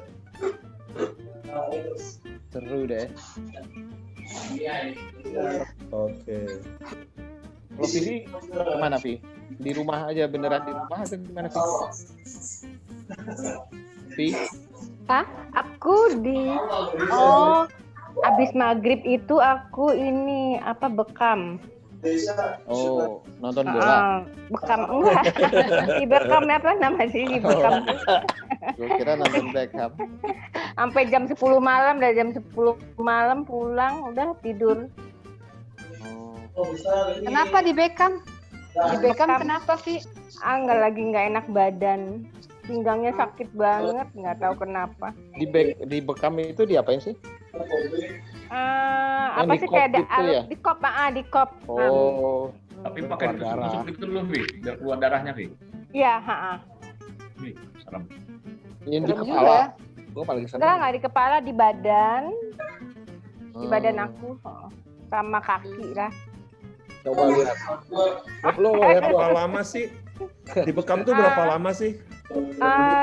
Seru deh.
Oke.
Kalau Vivi kemana Vi? Di rumah aja, beneran di rumah atau gimana Vi?
Aku abis maghrib itu aku ini bekam.
Oh, nonton bola.
Bekam enggak. Di Beckham apa nama sih di Beckham?
Gue kira nonton Beckham.
Sampai jam 10 malam, dari jam 10 malam pulang udah tidur.
Kenapa di Beckham? Di Beckham kenapa sih?
Enggak enak badan. Pinggangnya sakit banget, nggak tahu kenapa.
Di Beckham itu diapain sih?
Apa sih kayak di kop.
Oh.
Tapi pakai tusuk itu dulu, Vi, biar keluar darahnya, Vi.
Iya,
Nih, serem.
Yang di kepala.
Gue paling seneng.
Enggak di kepala, di badan. Di badan aku. Sama kaki lah.
Coba lihat.
Berapa lama sih? Di Beckham tuh berapa lama sih?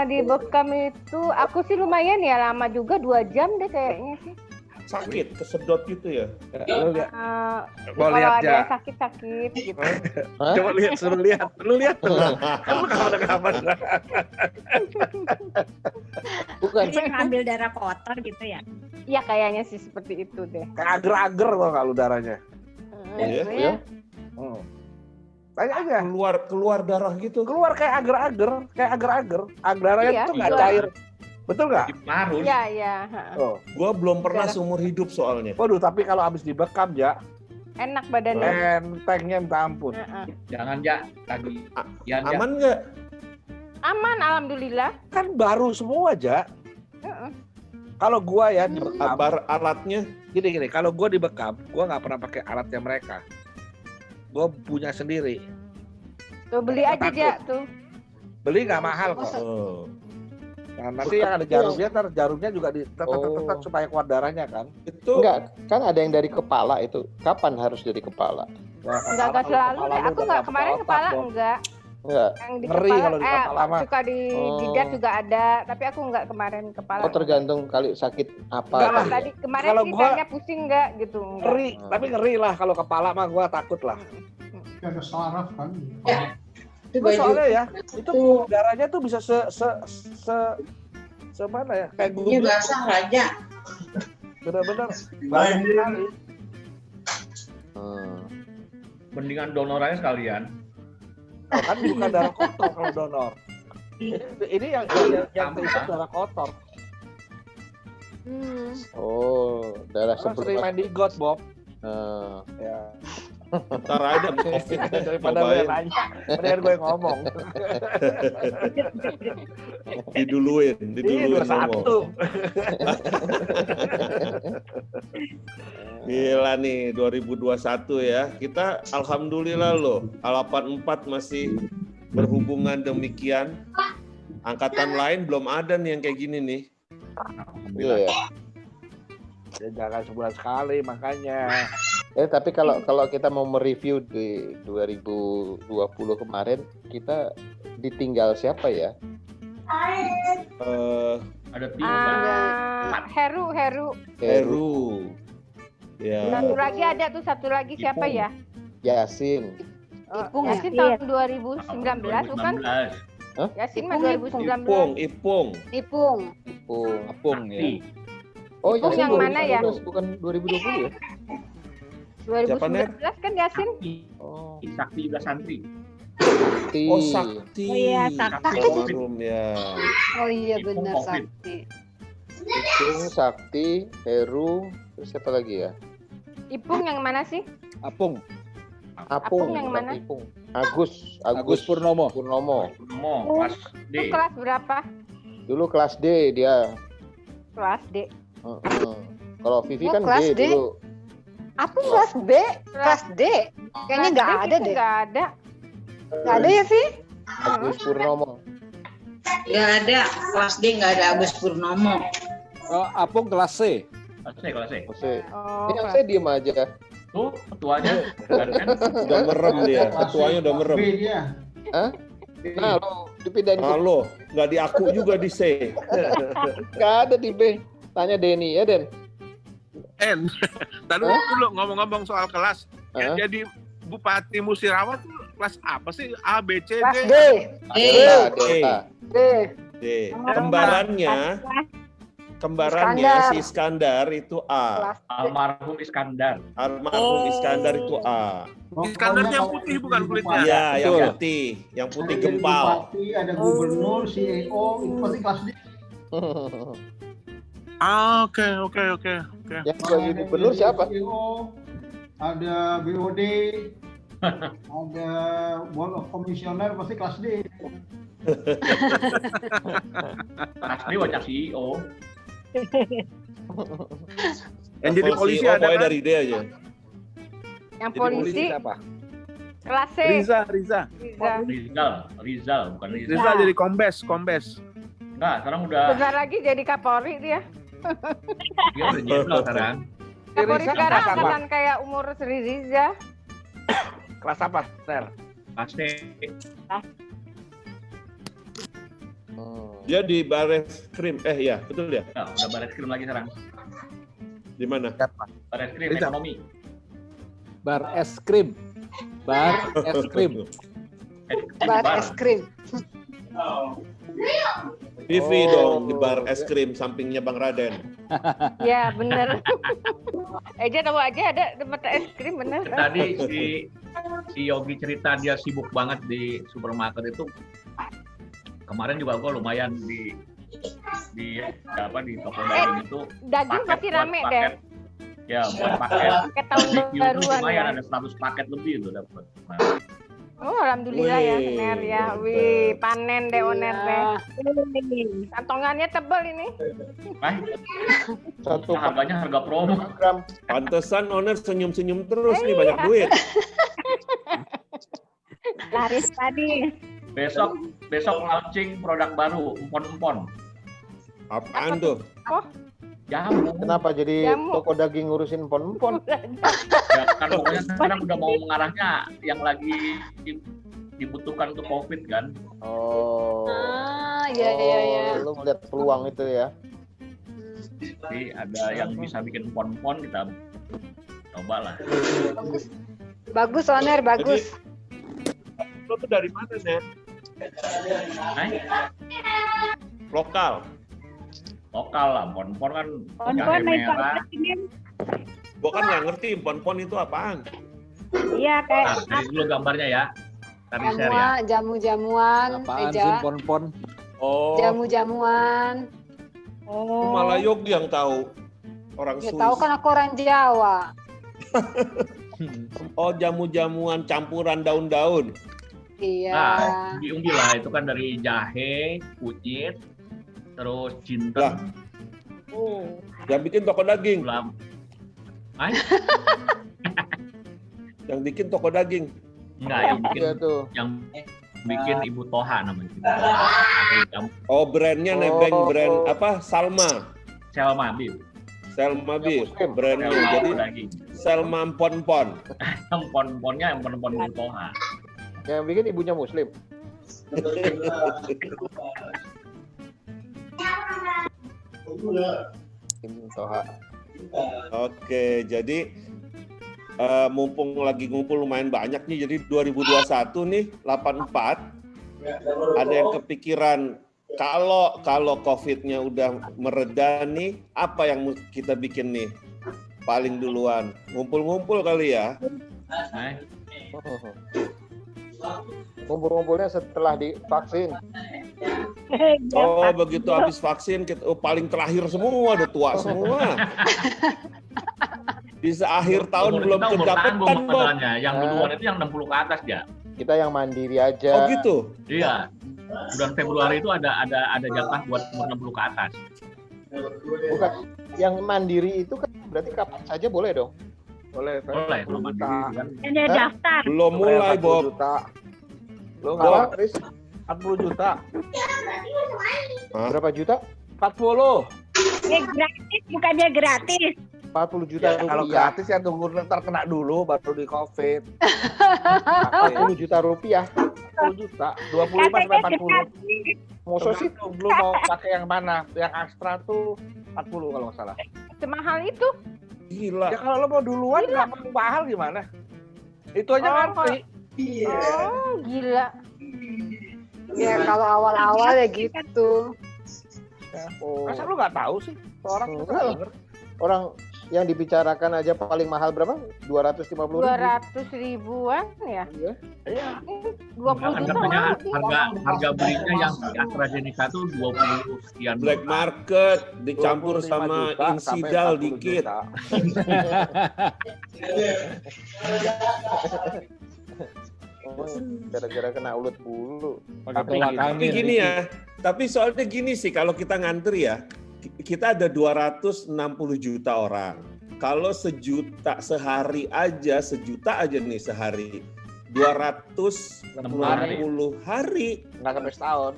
Di Beckham itu aku sih lumayan ya, lama juga 2 jam deh kayaknya sih.
Sakit, kesedot gitu ya?
Lu lihat.
Kalau ada sakit gitu.
Coba lihat, suruh lihat. Lu lihat tuh. Kamu kapan?
Bukan.
Dia ngambil darah kotor gitu ya?
Iya kayaknya sih seperti itu deh.
Kayak ager-ager loh kalau darahnya.
Iya.
Tanya aja.
Keluar darah gitu.
Keluar kayak ager-ager. Darahnya tuh nggak cair. Betul nggak?
Marus.
Iya.
Oh.
Gua belum pernah seumur hidup soalnya.
Waduh, tapi kalau habis di Beckham ya.
Enak badannya.
Entengnya minta ampun.
Jangan lagi.
Aman nggak?
Aman, alhamdulillah.
Kan baru semua aja. Kalau gua ya di Beckham,
alatnya
gini. Kalau gua di Beckham, gua nggak pernah pakai alatnya mereka. Gua punya sendiri.
Tuh beli aja aja tuh.
Beli nggak mahal kok. Nah, nanti yang ada jarumnya juga ditetet supaya keluar darahnya kan.
Itu
enggak, kan ada yang dari kepala itu. Kapan harus dari kepala?
Enggak selalu deh. Aku nggak kemarin kepala enggak.
Enggak.
Yang di
Ngeri
kepala,
kalau di kepala mah.
suka di jidat juga ada, tapi aku nggak kemarin kepala.
Oh, tergantung kali sakit apa.
Enggak, tadi kemarin
kalau
sih
gua
kayaknya pusing enggak gitu.
Ngeri, tapi ngeri lah kalau kepala mah gua takut lah.
Ada saraf kan.
Itu soalnya ya, itu darahnya tuh bisa mana ya? Kayak gue.
Ini basah raja.
Benar-benar banyak sekali.
Mendingan donor aja sekalian.
Kan bukan darah kotor kalau donor. Ini yang terisi darah kotor.
Oh, darah
sering main di got, Bob.
Ya.
Ntar aja COVID
daripada gue nanya, mendingan gue ngomong.
Diduluin ngomong. Gila nih 2021 ya. Kita alhamdulillah loh, 84 masih berhubungan demikian. Angkatan lain belum ada nih yang kayak gini nih.
Iya.
Ya, jangan sebulan sekali makanya.
Tapi kalau kita mau mereview di 2020 kemarin, kita ditinggal siapa ya?
Ada
Heru.
Ya.
Satu lagi siapa ya?
Yasin.
Yasin tahun 2019 bukan? Yasin mah 2019.
Ipung
ya. Oh,
Ipung yang mana ya?
Bukan 2020 ya?
2019 kan Yasin?
Oh.
Sakti juga santri.
Oh, Sakti.
Oh iya, Sakti.
Ya.
Oh iya benar Sakti.
Ipung, Sakti, Heru, terus siapa lagi ya?
Ipung yang mana sih?
Apung
yang mana?
Ipung. Agus
Purnomo.
Kelas D.
Itu kelas berapa?
Dulu kelas D dia.
Kelas D.
Kalau Vivi kan
kelas
D dulu.
Aku kelas B, kelas D. Kayaknya nggak ada deh.
Nggak ada.
Nggak ada ya, Vi?
Agus Purnomo.
Nggak ada, kelas D nggak ada Agus Purnomo.
Apung kelas C.
Kelas C.
Oh,
Yang saya diem aja.
Tuh, ketuanya. Kan?
Udah merem dia, ketuanya udah merem.
B dia.
Hah? Nah, lo dipindahin ke
Halo, nggak diaku juga di C.
nggak ada di B. Tanya Denny ya, Den.
Tadi dulu ngomong-ngomong soal kelas, yang
Hah?
jadi Bupati Musirawa tuh kelas apa sih? A, B, C,
Kelas
D?
D.
Delta.
D.
D. Kembarannya si Iskandar itu A.
Almarhum Iskandar.
Almarhum Iskandar itu A.
Iskandarnya yang putih bukan kulitnya?
Iya, yang
Betul.
putih, yang putih
Ada
gempal.
bupati, ada gubernur, CEO, itu pasti kelas D.
Oke.
Yang jadi gubernur siapa?
CEO, ada BOD, ada Board of Commissioner, pasti kelas D.
Kelas D banyak CEO.
Yang jadi polisi
CEO
ada
pokoknya
kan?
dari D aja.
Yang
Jadi
polisi
siapa?
kelas C.
Riza.
Rizal, bukan Rizal.
Riza jadi kombes.
Enggak, sekarang udah
Bentar lagi jadi Kapolri dia.
dia udah jenderal sekarang.
Kapolri
Riza
sekarang
kelas apa?
angkatan kayak umur Sri Riza.
Kelas apa, Ter?
Kelas C.
Dia di Bares Krim. Ya, betul ya?
Ya, udah baris krim lagi sekarang.
Di mana?
Baris krim
Rizal.
ekonomi.
Bar es krim. Bar es krim.
Bar es krim.
TV dong di bar es krim sampingnya Bang Raden.
Ya bener. Eja tahu aja ada tempat es krim bener.
Tadi si Yogi cerita dia sibuk banget di supermarket itu. Kemarin juga gua lumayan di toko daging itu.
Daging pasti
buat
rame
paket.
deh.
Ya, buat paket.
Paket tahun
Barbecue itu
baruan
lumayan
ya.
ada 100 paket lebih itu dapat.
Oh, alhamdulillah ya,
Wih,
Sener ya. Wih, panen deh Oner deh. Kantongannya tebel ini.
Satu
Harganya harga promo.
gram.
Pantesan owner senyum-senyum terus nih banyak duit.
Laris tadi.
Besok launching produk baru, empon-empon.
Apaan tuh?
Oh,
Jamu.
Kenapa jadi
Jamu.
toko daging ngurusin empon-empon?
Ya, kan pokoknya sekarang udah mau mengarahnya yang lagi dibutuhkan untuk COVID kan.
Oh.
Iya.
Lu melihat peluang itu ya.
Jadi ada yang bisa bikin empon-empon, kita coba lah.
Bagus, Oner, bagus.
Lo tuh dari mana, Nen? Lokal.
Lokal lah, empon-empon kan
Pon-pon
jahe
naik
merah.
pangkat ini.
Gua kan nggak ngerti pon-pon itu apaan.
Iya kayak
Nah, dari dulu gambarnya ya. Tadi share ya.
Jamu-jamuan,
Apaan sih
Eja.
pon-pon?
Oh,
Jamu-jamuan.
malah Yogi yang tahu. Orang
Ya
Swiss.
tahu kan aku orang Jawa.
Oh, jamu-jamuan campuran daun-daun.
Iya.
Nah, umbi lah itu kan dari jahe, kunyit, terus jinten,
Yang bikin toko daging.
gula.
Yang bikin toko daging.
Enggak, yang bikin
Iya tuh.
yang bikin Ibu Toha namanya.
Oh, brandnya nebeng brand apa? Salma.
Selma Beef.
Selma Beef.
Muslim.
Brandnya.
Selma
Jadi
daging.
Selma Pon-Pon.
Empon-emponnya empon-empon Ibu Toha.
Yang bikin ibunya Muslim. Tim Toha.
Oke, jadi mumpung lagi ngumpul lumayan banyak nih, jadi 2021 nih 84 ada yang kepikiran kalau COVID-nya udah mereda nih, apa yang kita bikin nih paling duluan? Ngumpul-ngumpul kali ya.
Ngumpul-ngumpulnya setelah divaksin.
Oh, begitu habis vaksin kita paling terakhir semua, udah tua semua. Bisa akhir tahun
Umur
belum
kita umur
kedapetan,
tanggung
Bob.
masalahnya. Yang duluan itu yang 60 ke atas ya.
Kita yang mandiri aja.
Oh gitu.
Iya. Bulan Februari itu ada jatah buat umur 60 ke atas.
Bukan. Yang mandiri itu kan berarti kapan saja boleh dong?
Boleh,
Boleh, kalau mandiri kan.
ada daftar.
Belum mulai, Bob.
Lo
Apa,
nggak
Chris?
40 juta.
Berapa juta?
40.
Gratis, bukannya gratis.
40 juta
Ya, kalau
rupiah.
gratis ya tunggu ntar kena dulu baru di COVID.
40 juta rupiah.
40 juta, 25 sampai 40.
Masa sih?
Lu mau pakai yang mana? Yang Astra tuh 40 kalau nggak salah.
Semahal itu.
Ya kalau lo mau duluan nggak mau mahal gimana? Itu aja ngantri.
Oh, gila.
Ya kalau awal-awal ya gitu.
Oh.
Masa lu nggak tahu sih? Orang
Orang yang dibicarakan aja paling mahal berapa? 250 ribu.
200 ribuan ya.
Iya.
20 juta.
Harga belinya yang di AstraZeneca tuh 20 sekian.
Black market dicampur
25
sama
juta sampai
insidal
40
dikit.
juta.
Gara-gara kena ulut bulu.
Tapi gini ya, tapi soalnya gini sih kalau kita ngantri ya, kita ada 260 juta orang. Kalau sejuta aja nih sehari, 260 hari.
Nggak sampai setahun.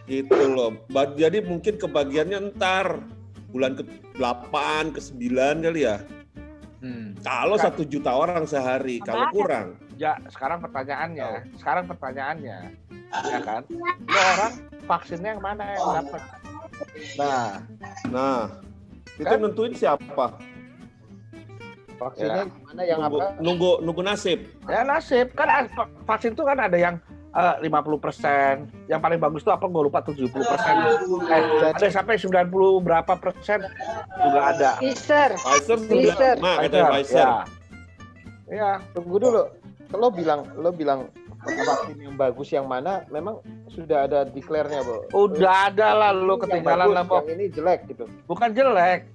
Gitu loh. Jadi mungkin kebagiannya ntar bulan ke-8, ke-9 kali ya. Kalau 1 juta orang sehari, kalau kurang.
Ya, sekarang pertanyaannya, ya kan? Lu orang vaksinnya yang mana yang dapat?
Nah, itu
Kan?
nentuin siapa?
Vaksinnya gimana yang apa?
Nunggu nasib.
Ya nasib kan vaksin tuh kan ada yang 50%, yang paling bagus tuh apa gue lupa 70%. Ada sampai 90 berapa persen juga ada.
Pfizer.
Pfizer. Nah, ada Pfizer.
Ya,
tunggu dulu. Lo bilang vaksin yang bagus yang mana? Memang sudah ada declare-nya, Bu.
Udah ada lah, lo ketinggalan lah,
Yang ini jelek gitu.
Bukan jelek.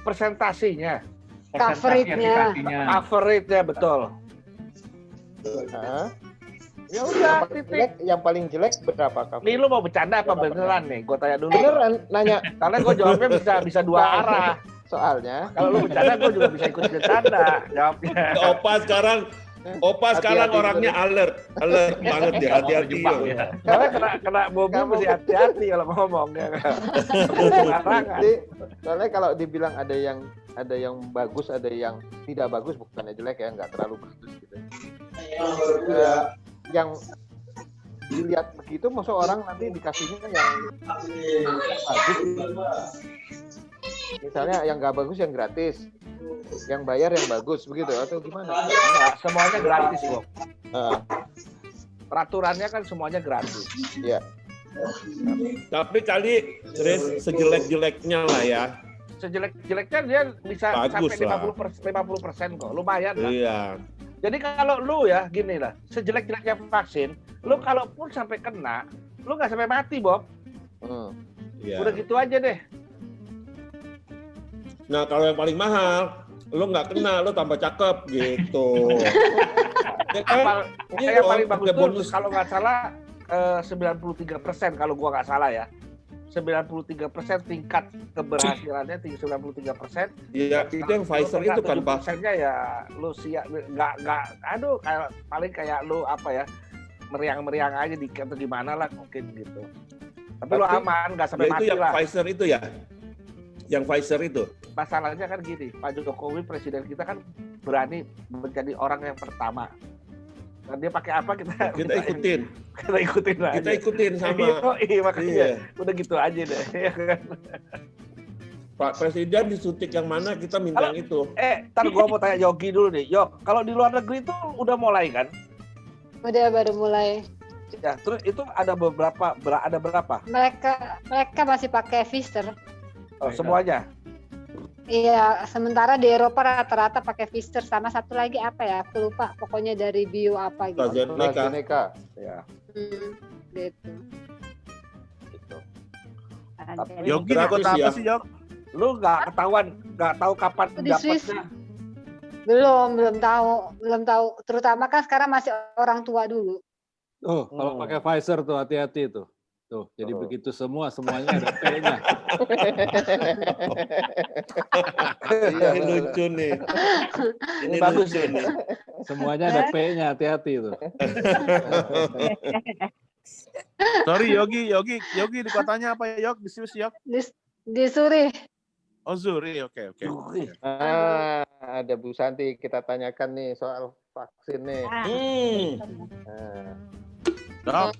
Persentasinya.
Coverage-nya.
Coverage-nya betul. Ya udah,
yang paling jelek berapa coverage?
Nih lu mau bercanda apa beneran nih? Gue tanya dulu.
Beneran nanya.
Karena gue jawabnya bisa dua arah.
Soalnya
kalau lu bercanda gue juga bisa ikut bercanda jawabnya.
Opa sekarang orangnya alert banget ya, hati-hati ya.
Karena kena mobil mesti hati-hati kalau ngomong ya.
Soalnya kalau dibilang ada yang bagus, ada yang tidak bagus, bukannya jelek ya, nggak terlalu bagus gitu. Yang dilihat begitu, masa orang nanti dikasihnya yang bagus. Misalnya yang nggak bagus yang gratis, yang bayar yang bagus begitu atau gimana?
Nah, semuanya gratis kok. Peraturannya kan semuanya gratis.
Iya.
Tapi kali sejelek-jeleknya lah ya.
Sejelek-jeleknya dia bisa
bagus
sampai 50% kok, lumayan lah.
Iya.
Jadi kalau lu ya gini lah, sejelek-jeleknya vaksin, lu kalaupun sampai kena, lu nggak sampai mati, Bob.
Iya.
Udah gitu aja deh.
Nah kalau yang paling mahal, lu nggak kena, lu tambah cakep gitu.
Yang paling bagus tuh kalau nggak salah 93% kalau gua nggak salah ya. 93% tingkat keberhasilannya 93%.
Iya, itu yang Pfizer itu kan Pak.
Persennya ya lu siap nggak aduh kayak paling kayak lu apa ya meriang aja dikit atau gimana lah mungkin gitu. Tapi lu aman nggak sampai mati
itu yang
lah.
Pfizer itu ya. Yang Pfizer itu.
Masalahnya kan gini, Pak Jokowi presiden kita kan berani menjadi orang yang pertama. Dan dia pakai apa kita ikutin. Kita ikutin lah.
Kita ikutin sama.
Iya, makanya udah gitu aja deh.
Pak Presiden disuntik yang mana kita minta yang itu.
Ntar gua mau tanya Yogi dulu nih. Yok, kalau di luar negeri itu udah mulai kan?
Udah baru mulai.
Ya, terus itu ada berapa?
Mereka masih pakai Pfizer.
Oh, semuanya.
Iya, sementara di Eropa rata-rata pakai Pfizer sama satu lagi apa ya? Aku lupa. Pokoknya dari bio apa gitu.
AstraZeneca.
Ya.
Gitu.
Yogi di kota apa sih, Yok?
Lu nggak tahu kapan dapatnya?
Belum tahu. Terutama kan sekarang masih orang tua dulu.
Kalau pakai Pfizer tuh hati-hati tuh. Tuh, jadi begitu semuanya ada P-nya.
Ini lucu nih. Ini
bagus
lucu nih.
Semuanya ada P-nya, hati-hati tuh.
Sorry Yogi di kotanya apa ya, Yok? Di Swiss, Yok?
Di Zurich.
Oh Zuri, oke.
Ada Bu Santi, kita tanyakan nih soal vaksin nih.
Dok,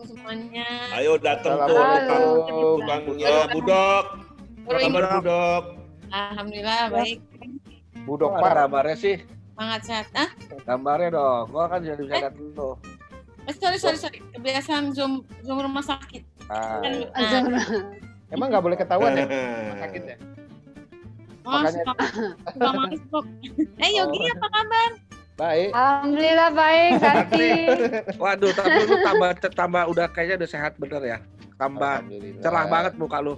semuanya.
Ayo datang tuh
Assalamualaikum.
tukangnya Budok. Apa kabar Budok?
Alhamdulillah baik.
Budok
Ada gambarnya sih.
Semangat sehat.
Gambarnya dong. Gua kan jadi bisa lihat dulu.
Sorry. Kebiasaan zoom rumah sakit.
Emang nggak boleh ketahuan ya rumah sakit ya?
Suka masuk. Yogi apa kabar?
Baik.
Alhamdulillah baik, Santi.
Waduh, tapi lu tambah udah kayaknya udah sehat bener ya. Tambah cerah banget muka lu.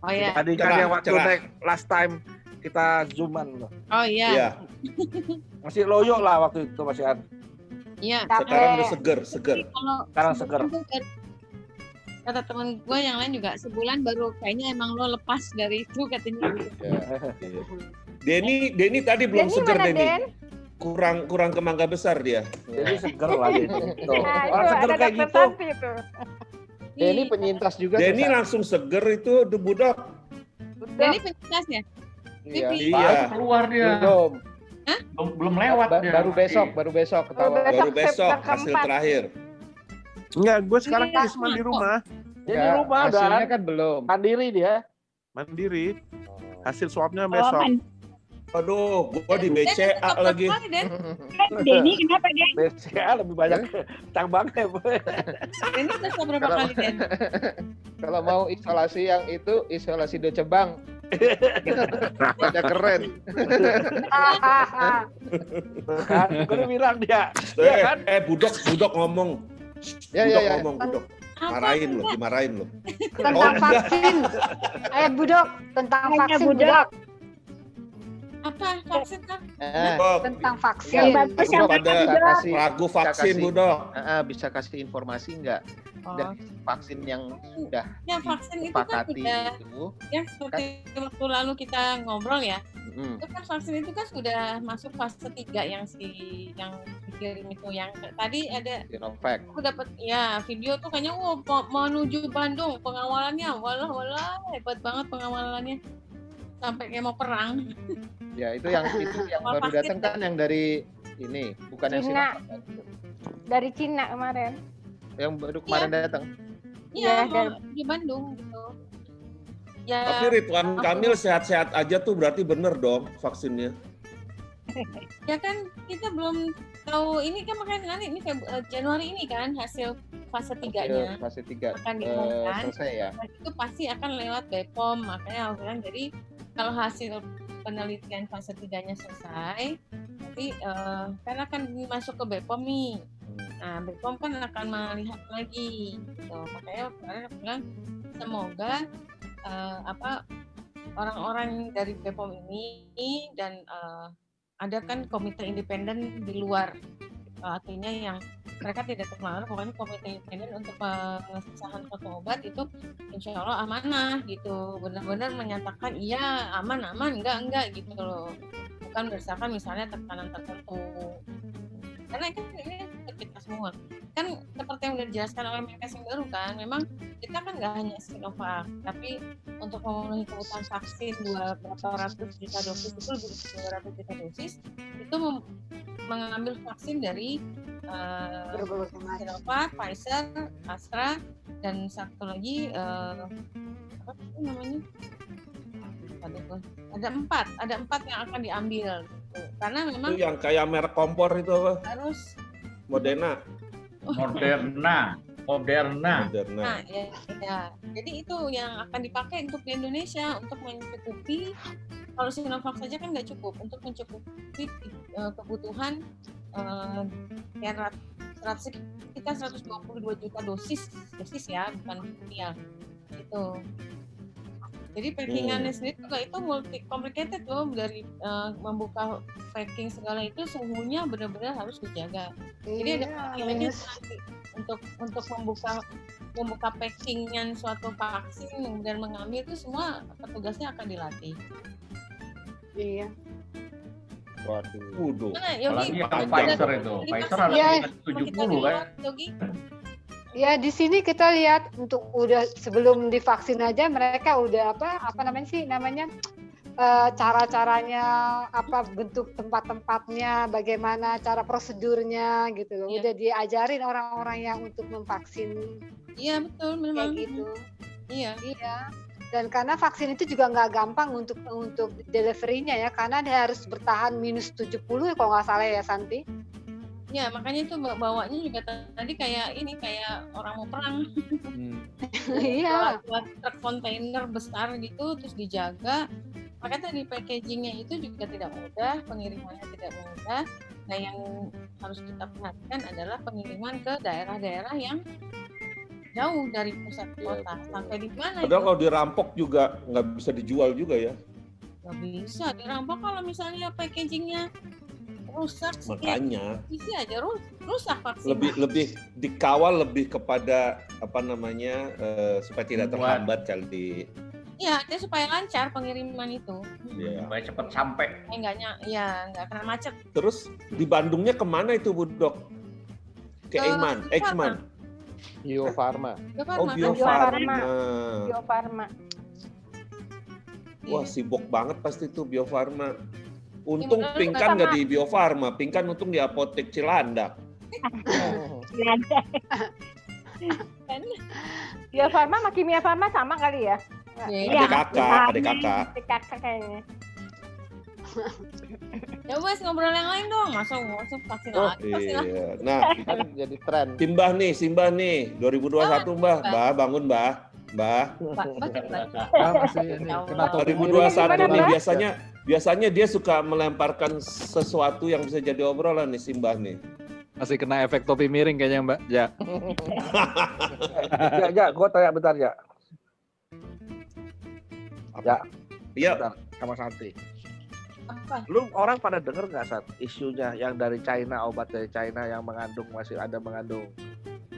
Oh iya.
Tadi kan yang waktu last time kita zooman loh.
Oh iya.
Masih loyo lah waktu itu Mas Ian.
Iya.
Sekarang udah seger.
Sekarang seger.
Kata teman gue yang lain juga sebulan baru kayaknya emang lo lepas dari itu katanya.
Denny tadi belum seger Denny. Kurang ke Mangga Besar dia.
Jadi seger lah Denny. Orang
Itu
seger
ada
kayak
Dr.
gitu.
Santi itu.
Denny penyintas juga.
Denny langsung seger itu The Budok.
Denny penyintas ya?
Iya.
Keluar dia. Belum lewat dia.
Baru besok ketahuan.
Baru besok hasil terakhir.
Enggak, gue sekarang isoman di rumah.
Dia di rumah
hasilnya
dan
kan belum.
mandiri dia.
Mandiri. Hasil swabnya besok.
Aduh, gue di BCA lagi.
Denny kenapa Den?
BCA lebih banyak cabangnya.
Denny udah berapa kali Den?
Kalau mau isolasi yang itu isolasi Deutsche Bank. Udah keren.
Gue udah bilang dia.
Budok ngomong. Ngomong Budok. Dimarahin lo.
Tentang vaksin. Budok, tentang vaksin Budok.
Apa vaksin kan?
Tentang vaksin.
Ragu vaksin Budok.
Bisa kasih informasi nggak? Dari vaksin yang sudah
vaksin itu kan sudah
itu,
ya seperti waktu lalu kita ngobrol ya. Itu kan vaksin itu kan sudah masuk fase 3 yang dikirim itu yang tadi ada
Sinovac.
Aku dapat video tuh kayaknya mau menuju Bandung pengawalannya. Walah hebat banget pengawalannya. Sampai kayak mau perang.
Ya, itu yang baru datang kan yang dari ini, bukan yang
Cina.
Sinovac.
Dari Cina kemarin.
Yang baru kemarin datang.
Iya, di Bandung gitu. Ya.
Tapi Ridwan Kamil sehat-sehat aja tuh berarti bener dong vaksinnya.
Ya kan kita belum tahu ini kan makanya nanti ini Januari ini kan hasil fase 3-nya.
Fase 3
akan diumumkan.
Selesai ya.
Itu pasti akan lewat BPOM, makanya aku bilang jadi kalau hasil penelitian fase 3-nya selesai, nanti kan akan masuk ke BPOM nih. Nah, BPOM kan akan melihat lagi. Gitu. Makanya kemarin aku bilang semoga orang-orang dari BPOM ini dan ada kan komite independen di luar, artinya yang mereka tidak terpengaruh, pokoknya komite independen untuk pengesahan foto obat itu insya Allah amanah gitu, benar-benar menyatakan iya aman enggak gitu loh, bukan berdasarkan misalnya tekanan tertentu, karena kan ini kita semua kan seperti yang sudah dijelaskan oleh Menkes yang baru kan, memang kita kan nggak hanya Sinovac, tapi untuk memenuhi kebutuhan vaksin berapa ratus juta dosis itu lebih dari 200 juta dosis itu mengambil vaksin dari Sinovac, Pfizer, Astra, dan satu lagi apa itu namanya? Ada empat yang akan diambil gitu. Karena memang
itu yang kayak merek kompor itu apa?
Harus
Moderna.
Nah, ya. Jadi itu yang akan dipakai untuk di Indonesia untuk mencukupi. Kalau Sinovac saja kan nggak cukup untuk mencukupi kebutuhan kita 122 juta dosis ya, bukan ya itu. Jadi packingannya sendiri juga itu multi complicated loh, dari membuka packing segala itu suhunya benar-benar harus dijaga. Jadi ada packingannya untuk membuka packingnya suatu vaksin dan mengambil itu semua petugasnya akan dilatih.
Iya.
Waduh.
Apalagi yang Pfizer itu. Pfizer harus 70 kan.
Yogi.
Ya di sini kita lihat untuk udah sebelum divaksin aja mereka udah apa namanya cara-caranya, apa bentuk tempat-tempatnya, bagaimana cara prosedurnya gitu loh. Udah diajarin orang-orang yang untuk memvaksin.
Iya betul memang.
Kayak gitu.
Iya.
Dan karena vaksin itu juga nggak gampang untuk delivery-nya ya, karena dia harus bertahan -70 kalau nggak salah ya Santi.
Ya makanya itu bawanya juga tadi kayak orang mau perang.
Iya.
Buat truk kontainer besar gitu terus dijaga. Makanya tadi packagingnya itu juga tidak mudah, pengirimannya tidak mudah. Nah yang harus kita perhatikan adalah pengiriman ke daerah-daerah yang jauh dari pusat kota. Sampai di mana?
Padahal kalau dirampok juga nggak bisa dijual juga ya.
Nggak bisa dirampok kalau misalnya packagingnya rusak.
Makanya
Isi aja rusak vaksin.
lebih dikawal lebih kepada supaya tidak terhambat kali.
Iya, dia supaya lancar pengiriman itu.
Iya.
Supaya cepat sampai.
Nggak kena macet.
Terus di Bandungnya kemana itu Bu Dok? Ke Eichmann.
Bio Farma.
Oh, Bio Farma.
Bio Farma.
Wah, sibuk banget pasti itu Bio Farma. Untung Pingkan nggak di Bio Farma, Pingkan untung di apotek Cilandak.
Bio Farma sama Kimia Farma sama kali ya?
Iya. Adik kakak
kayaknya.
Ya wes ngobrol yang lain dong, masuk vaksin lagi.
Iya. Nah,
jadi tren.
Simbah nih, 2021 Mbah, bangun Mbah. 2021 nih biasanya dia suka melemparkan sesuatu yang bisa jadi obrolan nih Simbah nih.
Masih kena efek topi miring kayaknya Mbak. Ya.
Gue tanya bentar ya.
Iya.
Sama Santi.
Apa?
Lu orang pada denger nggak Sat isunya yang dari China, obat dari China yang masih ada mengandung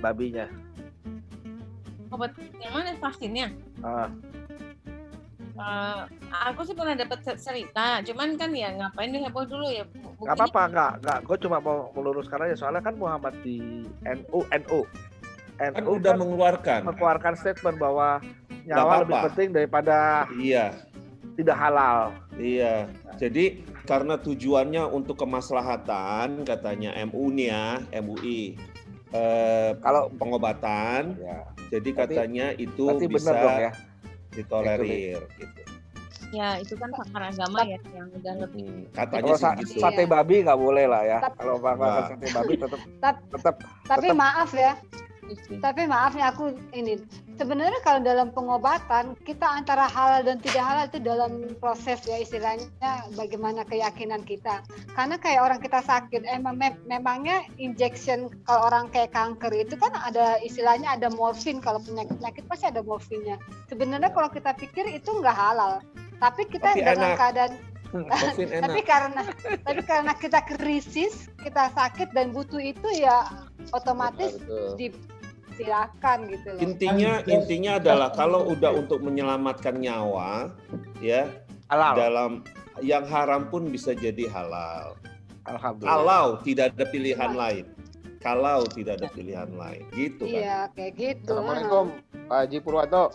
babinya?
Obat yang mana vaksinnya? Aku sih pernah dapat cerita, cuman kan ya ngapain heboh dulu ya.
Nggak apa-apa, nggak. Gue cuma mau meluruskan aja soalnya kan Muhammad di NU
kan udah mengeluarkan
statement bahwa nyawa lebih penting daripada tidak halal.
Iya. Jadi karena tujuannya untuk kemaslahatan katanya MUI kalau pengobatan. Jadi katanya itu bisa
dong ya?
ditolerir gitu.
Ya itu kan pakar agama ya yang udah lebih.
Katanya
sih gitu. Sate babi nggak boleh lah ya. Kalau makan sate babi tetap.
Tapi maaf ya. Tapi maaf nih aku ini sebenarnya kalau dalam pengobatan kita antara halal dan tidak halal itu dalam proses ya istilahnya bagaimana keyakinan kita. Karena kayak orang kita sakit memangnya injection kalau orang kayak kanker itu kan ada istilahnya ada morfin, kalau penyakit pasti ada morfinnya. Sebenarnya kalau kita pikir itu nggak halal. Tapi kita dalam keadaan tapi karena kita krisis, kita sakit dan butuh itu ya otomatis silakan gitu loh.
Intinya adalah kalau udah untuk menyelamatkan nyawa ya halal. Dalam yang haram pun bisa jadi halal. Kalau tidak ada pilihan lain. Gitu kan.
Iya, kayak gitu.
Assalamualaikum Pak Haji Purwanto.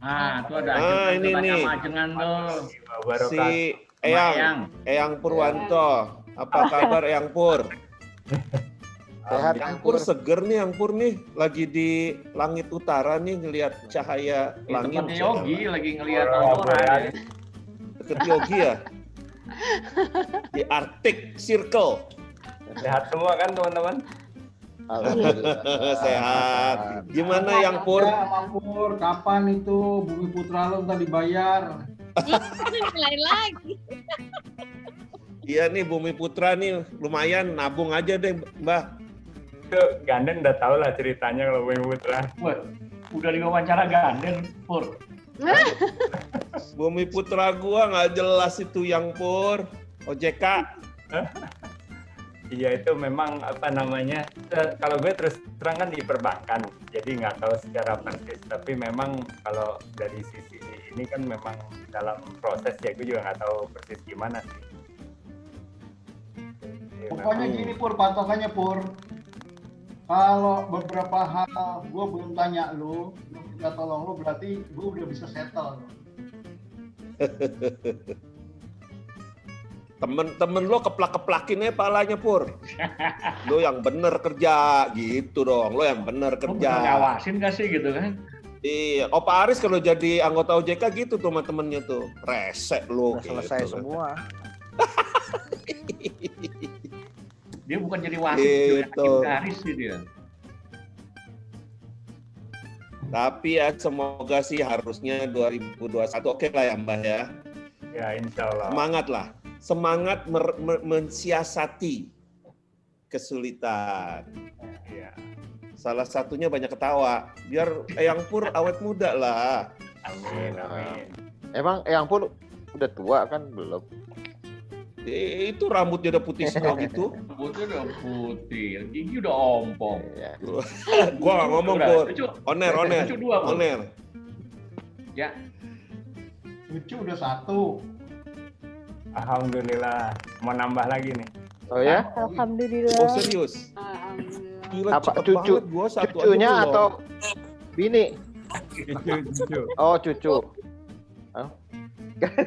Itu ada
ini nih. Si Eyang Purwanto. Apa kabar Eyang Pur?
Sehat,
Yang Pur seger nih, Yang Pur nih lagi di langit utara nih ngelihat cahaya langit.
Tempatnya Yogi lagi ngelihat aurora.
Deket Yogi ya? Di Arctic Circle.
Sehat semua kan teman-teman?
Alhamdulillah.
Sehat. Gimana Yang Pur?
Bang Pur, kapan itu Bumi Putra lo ntar dibayar?
Lain lagi.
Iya nih Bumi Putra nih lumayan nabung aja deh Mbak.
Itu Ganden udah tau lah ceritanya kalau Bumi Putra.
Udah diwawancara Ganden, Pur.
Bumi Putra gua nggak jelas itu Yang Pur. OJK.
Iya itu memang kalau gue terus terang kan di perbankan, jadi nggak tahu secara persis. Tapi memang kalau dari sisi ini kan memang dalam proses ya gue juga nggak tahu persis gimana sih.
Pokoknya gini Pur, patokannya Pur. Kalau beberapa hal gue belum tanya lu, belum minta tolong lu, berarti gue udah bisa settle.
Temen-temen lo keplak-keplakin palanya Pur. Lo yang bener kerja gitu dong. Lo yang bener
Lu
kerja.
pernah ngawasin gak sih gitu kan?
Iya, Opa Aris kalau jadi anggota OJK gitu tuh teman-temannya tuh. Resek lo.
Udah selesai semua.
Dia bukan jadi wasit, dia
Gitu.
hakim garis sih dia.
Tapi ya semoga sih harusnya 2021 oke lah ya Mbah ya.
Ya insya Allah.
Semangat lah. Semangat mensiasati kesulitan.
Ya.
Salah satunya banyak ketawa. Biar Eyang Pur awet muda lah.
Amin, amin.
Emang Eyang Pur udah tua kan belum?
Itu rambutnya udah putih semua gitu.
Rambutnya udah putih, gigi udah ompong.
Gua nggak ngomong
Udah,
Pur.
lucu.
Oner.
Lucu dua, Pur.
Oner.
Ya.
Lucu udah 1.
Alhamdulillah. Mau nambah lagi nih.
Oh ya?
Alhamdulillah.
Oh serius? Gila,
Apa
cepet
cucu?
banget gua satu
Cucunya
aja belum.
atau bini?
Cucu.
Oh cucu. Oh.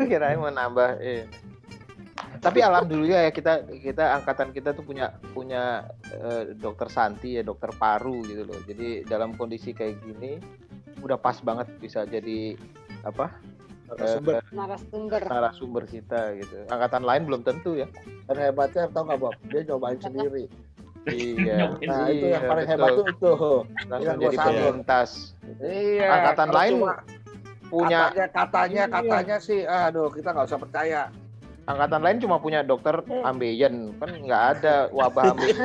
Kirain mau nambah. Tapi alhamdulillah ya kita angkatan kita tuh punya dokter Santi ya, dokter paru gitu loh. Jadi dalam kondisi kayak gini udah pas banget bisa jadi apa? Narasumber kita gitu. Angkatan lain belum tentu ya.
Dan hebatnya tau nggak Bob? Dia nyobain sendiri.
Iya.
Nah itu yang paling
betul.
hebat tuh itu.
Langsung
Yang
jadi
gua salut.
penyintas.
Iya.
Angkatan
kalau
lain
cuma
punya
katanya sih, aduh kita nggak usah percaya.
angkatan lain cuma punya dokter ambeien, kan nggak ada wabah ambeien.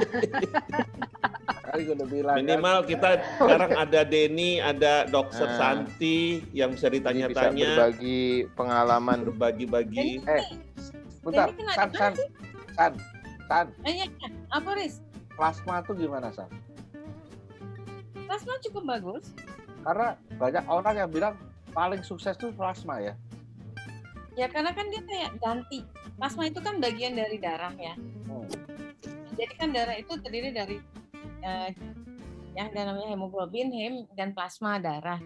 Kali gue udah bilang.
Minimal
kan.
kita sekarang ada Denny, ada Dokter
Nah.
Santi yang bisa
Bisa
ditanya-tanya,
berbagi pengalaman.
berbagi-bagi.
Bentar,
Denny kena di mana
San,
Iya, apa Riz?
plasma tuh gimana San?
Plasma cukup bagus.
Karena banyak orang yang bilang paling sukses tuh plasma ya.
Ya karena kan dia kayak ganti. Plasma itu kan bagian dari darah ya. Jadi kan darah itu terdiri dari yang namanya hemoglobin, hem, dan plasma darah.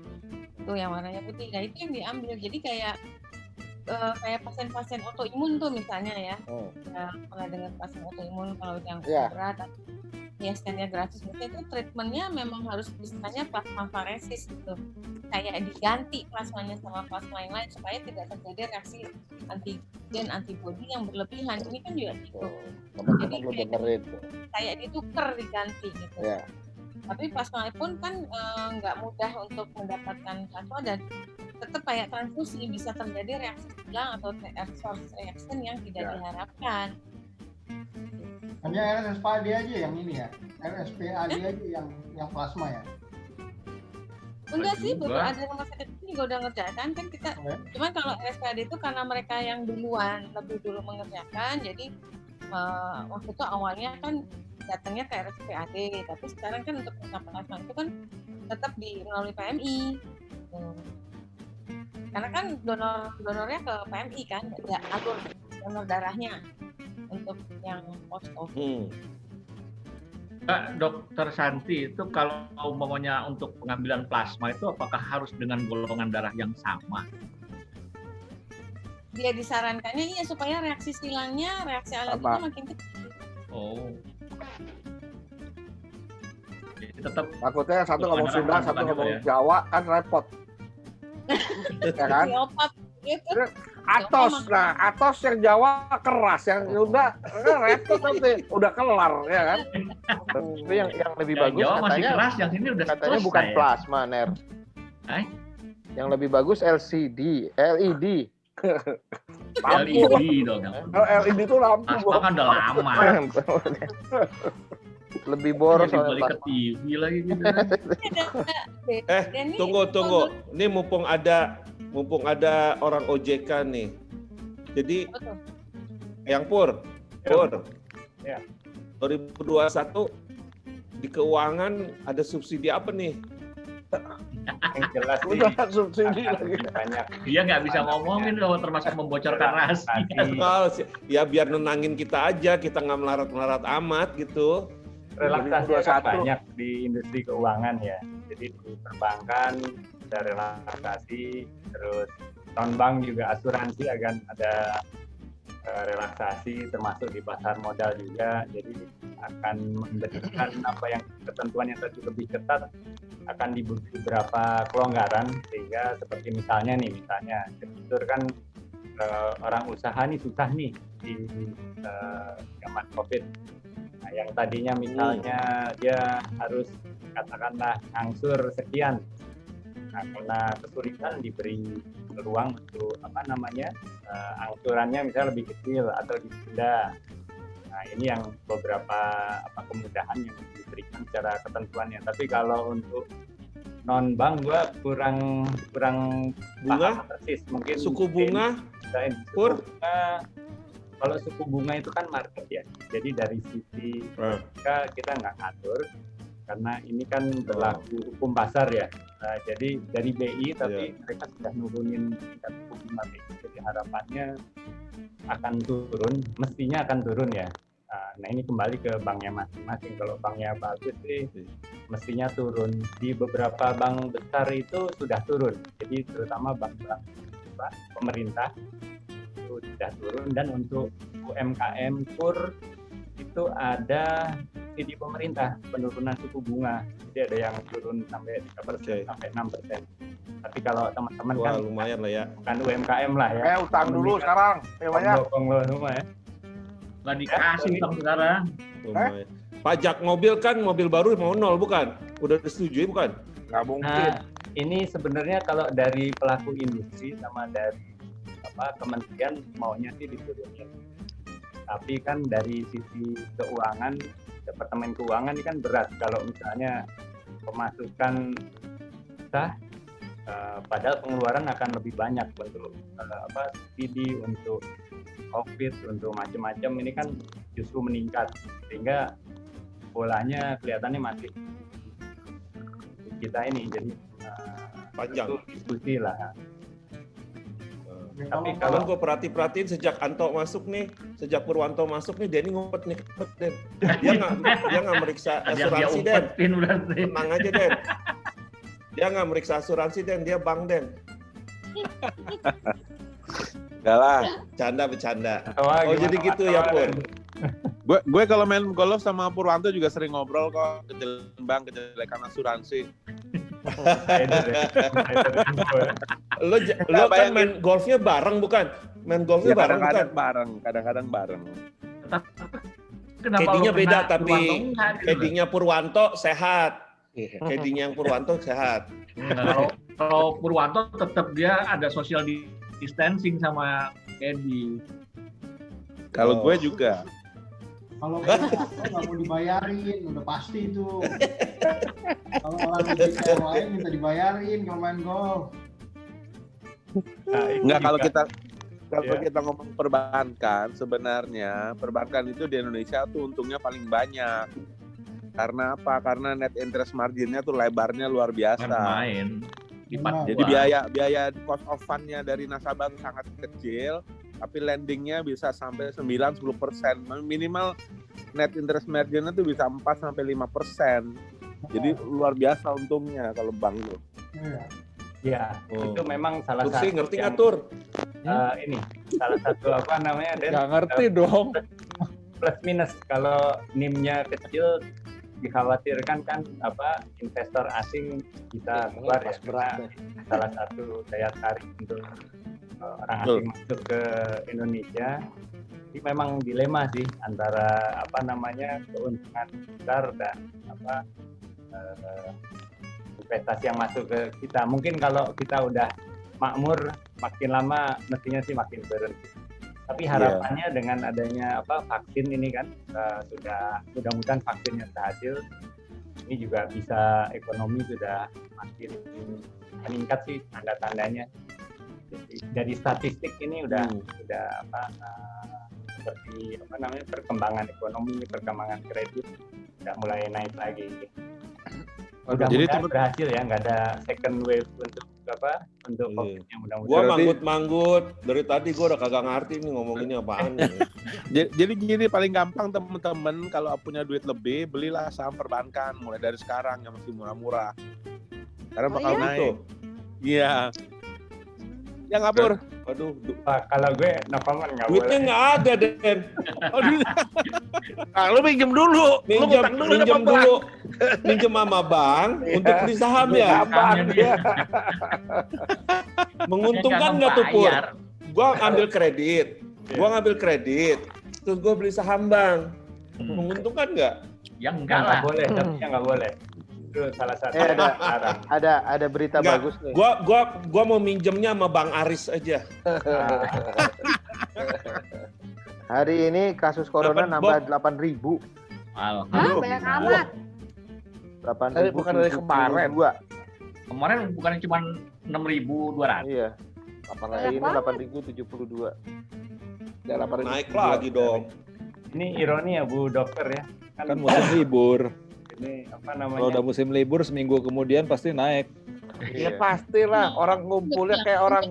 Itu yang warnanya putih. Nah itu yang diambil. Jadi kayak pasien-pasien autoimun tuh misalnya ya. Ya pernah dengar pasien autoimun kalau yang berat, ya scan-nya gratis, itu treatmentnya memang harus misalnya plasmafaresis gitu. Kayak diganti plasmanya sama plasma yang lain supaya tidak terjadi reaksi antigen antibodi yang berlebihan. Ini kan juga gitu.
Teman-teman lu dengerin tuh.
Kayak ditukar diganti gitu.
Ya.
Tapi plasma pun kan nggak mudah untuk mendapatkan plasma dan tetap kayak transfusi bisa terjadi reaksi silang atau adverse reaction yang tidak diharapkan.
Hanya RSPAD aja yang ini ya, RSPAD aja yang plasma ya.
Enggak sih, beberapa ada rumah sakit ini juga udah ngerjakan kan kita. Cuman kalau RSPAD itu karena mereka yang duluan lebih dulu mengerjakan, jadi waktu itu awalnya kan datangnya ke RSPAD, tapi sekarang kan untuk plasma itu kan tetap melalui PMI. Karena kan donornya ke PMI kan, ada alur donor darahnya untuk yang post-COVID.
Dokter Santi itu kalau umpamanya untuk pengambilan plasma itu apakah harus dengan golongan darah yang sama?
Dia disarankannya iya supaya reaksi silangnya, reaksi alerginya makin kecil.
Oh. Jadi tetap
takutnya satu ngomong Sunda, satu ngomong Jawa kan repot. Ya kan? Atos yang Jawa keras, yang Sunda repot nanti udah kelar ya kan.
Tapi yang lebih bagus
Jawa masih
katanya
keras, yang sini udah
katanya
selesai,
bukan
ya?
plasma, Ner. Yang lebih bagus LED.
LED dong.
LED itu lampu.
Plasma kan udah lama.
Lebih boros
soalnya balik ke TV lagi gitu.
Tunggu. Ini mumpung ada orang OJK nih. Jadi yang Pur.
Ya.
2021 di keuangan ada subsidi apa nih?
Yang jelas sih.
Udah subsidi lagi.
Banyak.
Dia nggak bisa ngomongin kalau termasuk membocorkan rahasia.
Ya biar nenangin kita aja, kita nggak melarat-melarat amat gitu.
relaksasi
2021.
akan banyak di industri keuangan ya. Jadi di perbankan ada relaksasi, terus non bank juga asuransi akan ada relaksasi, termasuk di pasar modal juga. Jadi akan memberikan apa yang ketentuan yang tadi lebih ketat, akan diberi beberapa kelonggaran, sehingga seperti misalnya jujur kan orang usaha nih susah nih di zaman COVID. Nah, yang tadinya misalnya dia harus katakanlah ngangsur sekian, nah, karena kesulitan diberi ruang untuk angsurannya misalnya lebih kecil atau ditunda. Nah, ini yang beberapa kemudahan yang diberikan secara ketentuannya. Tapi kalau untuk non bank gue kurang
bunga
paham persis. Mungkin
suku bunga
Pur. Kalau suku bunga itu kan market ya. Jadi dari sisi kita nggak ngatur karena ini kan berlaku hukum pasar ya. Nah, jadi dari BI tapi mereka sudah nurunin tingkat suku bunga BI. Jadi harapannya akan turun, mestinya akan turun ya. Nah ini kembali ke banknya masing-masing. Kalau banknya bagus sih mestinya turun. Di beberapa bank besar itu sudah turun. Jadi terutama bank-bank pemerintah itu sudah turun, dan untuk UMKM Pur itu ada di pemerintah penurunan suku bunga. Jadi ada yang turun sampai 3% sampai 6%. Tapi kalau teman-teman kan
lumayan lah ya.
Bukan UMKM lah ya.
Utang dulu sekarang.
Banyak semua ya.
Nggak dikasih utang sekarang.
Pajak mobil kan, mobil baru mau 0 bukan? Udah disetujui bukan?
Nggak mungkin.
Nah, ini sebenarnya kalau dari pelaku industri sama dari kementerian maunya sih diturunin. Tapi kan dari sisi keuangan, Departemen Keuangan ini kan berat kalau misalnya pemasukan sah, padahal pengeluaran akan lebih banyak untuk subsidi, untuk COVID, untuk macam-macam, ini kan justru meningkat, sehingga bolanya kelihatannya masih kita ini, jadi
panjang
diskusi lah.
Tapi kalau gue perhatiin sejak Anto masuk nih, sejak Purwanto masuk nih, Denny ngumpet nih, Den. Dia nggak meriksa asuransi, Den. Tenang aja, Den. Dia nggak meriksa asuransi, Den. Dia bank, Den.
Enggak lah.
Bercanda. Oh jadi gitu ya, Pur.
Gue kalau main golf sama Purwanto juga sering ngobrol kok, kejelekan asuransi.
Lo kan main golfnya bareng bukan? Main golfnya
ya,
bareng bukan?
Kadang-kadang bareng.
Caddy-nya beda tapi caddy-nya Purwanto sehat. Caddy-nya yang Purwanto sehat.
Kalau Purwanto tetap dia ada social distancing sama caddy.
Kalau gue juga.
Kalau nggak mau dibayarin, udah pasti itu. Kalau orang yang lain minta dibayarin kalau main golf.
Enggak, kalau kita ngomong perbankan, sebenarnya perbankan itu di Indonesia tuh untungnya paling banyak. Karena apa? Karena net interest marginnya tuh lebarnya luar biasa.
Main.
Jadi biaya cost of fund-nya dari nasabah itu sangat kecil, tapi lendingnya bisa sampai 9-10%. Minimal net interest margin-nya itu bisa 4-5%. Jadi luar biasa untungnya kalau bank itu.
Ya, itu memang salah satu.
Ngerti nggak, Tur?
Ini salah satu Dan
nggak ngerti dong.
Plus minus kalau NIM-nya kecil, dikhawatirkan kan investor asing bisa keluar ya, karena salah satu daya tarik untuk orang asing masuk ke Indonesia. Ini memang dilema sih antara keuntungan besar dan investasi yang masuk ke kita. Mungkin kalau kita udah makmur, makin lama mestinya sih makin berhenti. Tapi harapannya dengan adanya vaksin ini kan sudah mudah-mudahan vaksinnya berhasil, ini juga bisa ekonomi sudah makin meningkat sih tanda-tandanya. Jadi dari statistik ini udah seperti perkembangan ekonomi, perkembangan kredit udah mulai naik lagi. Mudah-mudahan berhasil ya, nggak ada second wave untuk apa untuk
Iya.
COVID-nya mudah-mudahan.
Gua manggut-manggut dari tadi gua udah kagak ngerti nih ngomonginnya apaan.
Jadi gini paling gampang temen-temen kalau punya duit lebih belilah saham perbankan mulai dari sekarang yang masih murah-murah. Karena bakal
iya?
naik. Iya. Ya ngabur.
Aduh,
Pak, kalau gue no comment nggak boleh.
duitnya nggak ada, Den.
Nah, lu minjem dulu. Lu
Minjem,
ngutang dulu
minjem
sama bank.
dulu. Minjem sama bank untuk beli saham ya.
Gampang dia.
Menguntungkan nggak tuh, Pur? Gua ambil kredit. Gua ngambil kredit. Terus gua beli saham bank. Menguntungkan nggak?
Ya enggak lah.
Nggak boleh, tapi nggak boleh. Itu salah satu.
Ada berita
Nggak,
bagus nih.
Gua mau minjemnya sama Bang Aris aja.
Hari ini kasus corona
Dapat,
nambah 8.000.
Hah,
Alhamdulillah.
banyak amat.
8.000
Bukan dari kemarin.
Kemarin bukannya cuma 6.200.
Iya. Hari ini 8.072.
Ya, 8.000.
Naik lagi dong.
Ini ironi ya Bu Dokter ya.
Kan musim libur.
Ini apa
Kalau
namanya?
udah musim libur seminggu kemudian pasti naik.
Ya pastilah orang ngumpulnya kayak orang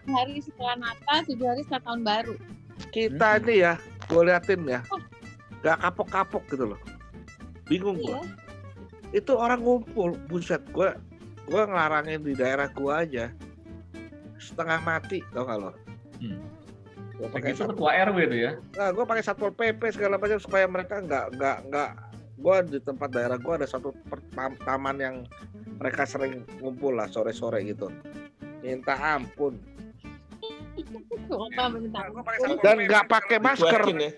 hari setelah Natal, 7 hari setelah tahun baru.
kita ini ya, gue liatin ya, gak kapok-kapok gitu loh. Bingung gue. Itu orang ngumpul, buset, gue ngelarangin di daerah gue aja setengah mati, tau gak lo? Gua pakai
Begitu ketua RW itu ya.
Nah, gue pakai satpol PP segala macam supaya mereka nggak. Gue di tempat daerah gue ada satu taman yang mereka sering ngumpul lah sore-sore gitu. Minta ampun. Dan nggak pakai masker.
Dicuekin ya.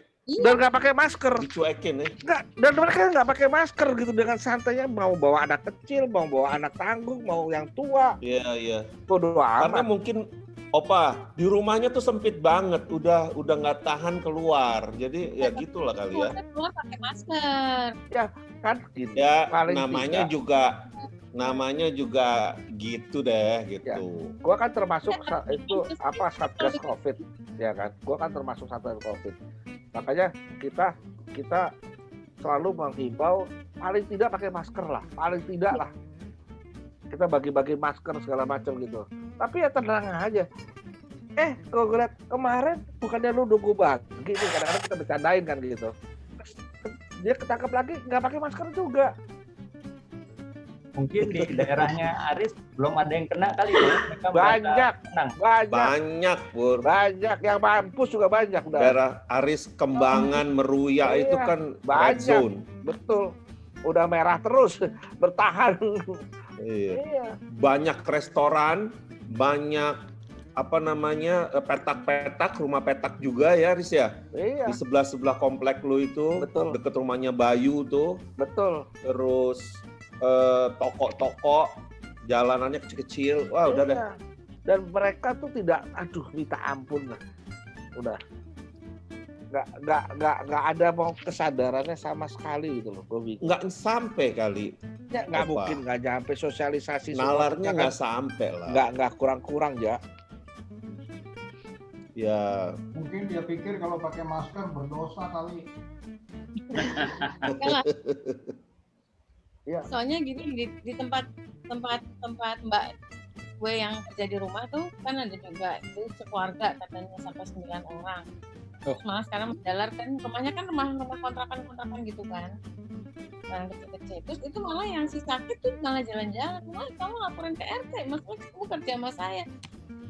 Dan nggak pakai masker.
Dicuekin ya.
Nggak, dan mereka nggak pakai masker gitu dengan santainya, mau bawa anak kecil, mau bawa anak tanggung, mau yang tua.
Iya.
Bodoh
Karena
amat.
mungkin Opa di rumahnya tuh sempit banget, udah nggak tahan keluar. Jadi ya gitulah kali ya.
Keluar pakai masker.
Ya kan gitu.
Ya
Paling
namanya juga gitu deh gitu.
Ya. Gua kan termasuk itu apa Satgas Covid, ya kan? Gua kan termasuk Satgas Covid. Makanya kita selalu menghimbau paling tidak pakai masker lah, paling tidak lah. Kita bagi-bagi masker segala macam gitu. Tapi ya tenang aja. Kalau gue lihat kemarin bukannya lu nunggu bagi, kadang-kadang kita bercandain kan gitu. Dia ketangkep lagi nggak pakai masker juga.
Mungkin di daerahnya Aris belum ada yang kena kali ya. Mereka
Banyak,
Banyak, Pur.
banyak yang mampus juga banyak udah.
Daerah Aris, Kembangan, Meruya itu
Iya,
kan red
banyak.
zone.
Betul. Udah merah terus bertahan.
Iya. Banyak restoran, banyak petak-petak, rumah petak juga ya, Riz ya.
Iya.
Di sebelah komplek lu itu,
Betul.
deket rumahnya Bayu tuh.
Betul.
Terus toko-toko, jalanannya kecil-kecil. Wah, udah deh.
Iya. Dan mereka tuh tidak, aduh minta ampun lah. Udah. Nggak ada mau kesadarannya sama sekali gitu loh. Gue bingung.
Nggak sampai kali.
Ya, nggak
Apa?
mungkin nggak nyampe sosialisasi.
Nalarnya
semua,
nggak sampai lah.
nggak kurang-kurang ya.
Ya.
Mungkin dia pikir kalau pakai masker berdosa kali.
Ya.
Soalnya gini di tempat Mbak gue yang kerja di rumah tuh kan ada juga itu sekeluarga katanya sampai 9 orang. Terus malah sekarang mendalar kan rumahnya kan rumah kontrakan gitu kan. Yang kecil-kecil. Terus itu malah yang si sakit tuh malah jalan-jalan. Wah, kamu laporin ke RT, maksudnya kamu kerja sama saya.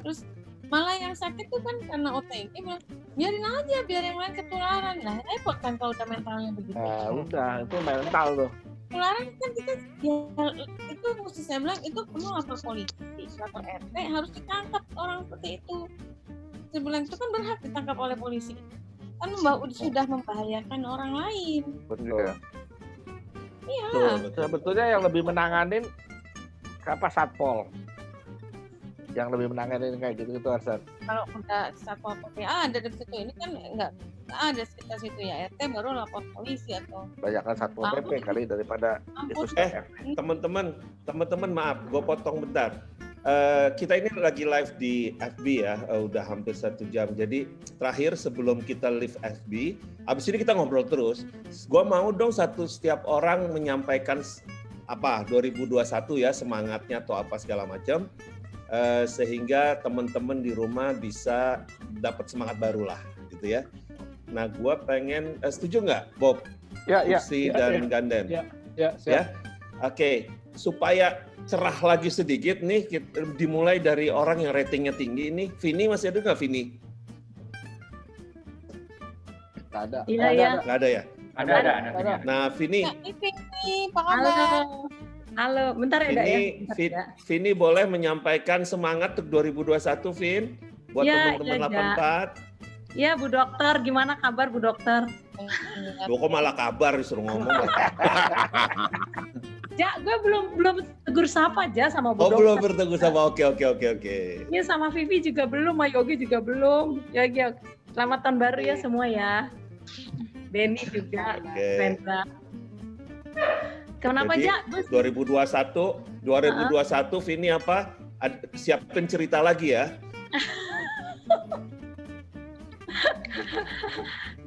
Terus malah yang sakit tuh kan karena OTG bilang, biarin aja biar yang lain ketularan. Nah, repot kan kalau udah mentalnya begitu.
Nah, udah itu mental tuh.
Ketularan kan kita ya itu mesti saya bilang itu kamu lapor polisi, lapor RT harus ditangkap orang seperti itu. Saya bilang itu kan berhak ditangkap oleh polisi. Kan sudah membahayakan orang lain.
Betul.
Iya.
Sebetulnya yang lebih menanganin Satpol. Yang lebih menanganin kayak gitu Arsan.
Kalau udah Satpol PP ada di situ, ini kan nggak ada sekitar situ ya, RT baru lapor polisi atau
Banyakan Satpol PP kali daripada itu.
Teman-teman maaf, gue potong bentar. Kita ini lagi live di FB ya, udah hampir 1 jam. Jadi terakhir sebelum kita live FB, abis ini kita ngobrol terus. Gue mau dong setiap orang menyampaikan apa 2021 ya, semangatnya atau apa segala macam. sehingga teman-teman di rumah bisa dapat semangat baru lah, gitu ya. Nah, gue pengen, setuju nggak, Bob?
Ya,
Usi dan Ganden?
Ya, siap.
Oke, supaya cerah lagi sedikit nih, dimulai dari orang yang ratingnya tinggi ini. Vini masih ada nggak, Vini?
Nggak ada.
Iya.
Nggak ada ya?
Ada.
Nah, Vini,
Ini, apa kabar?
Halo, bentar ya, Dak ya. Bentar, Dak.
Vini boleh menyampaikan semangat untuk 2021, Vin, buat
Ya,
teman-teman
ya,
84.
Ya, Bu Dokter, gimana kabar Bu Dokter?
Loh, kok malah kabar disuruh ngomong?
Ja, gue belum tegur sapa aja sama Bu
Oh,
Dokter.
belum bertemu sama. Oke.
Iya, sama Vivi juga belum, sama Yogi juga belum. Ya, selamat tahun baru ya semua ya. Denny juga, Rendra. Kenapa
Jadi,
Ja?
2021 Vini apa? Siapin cerita lagi ya.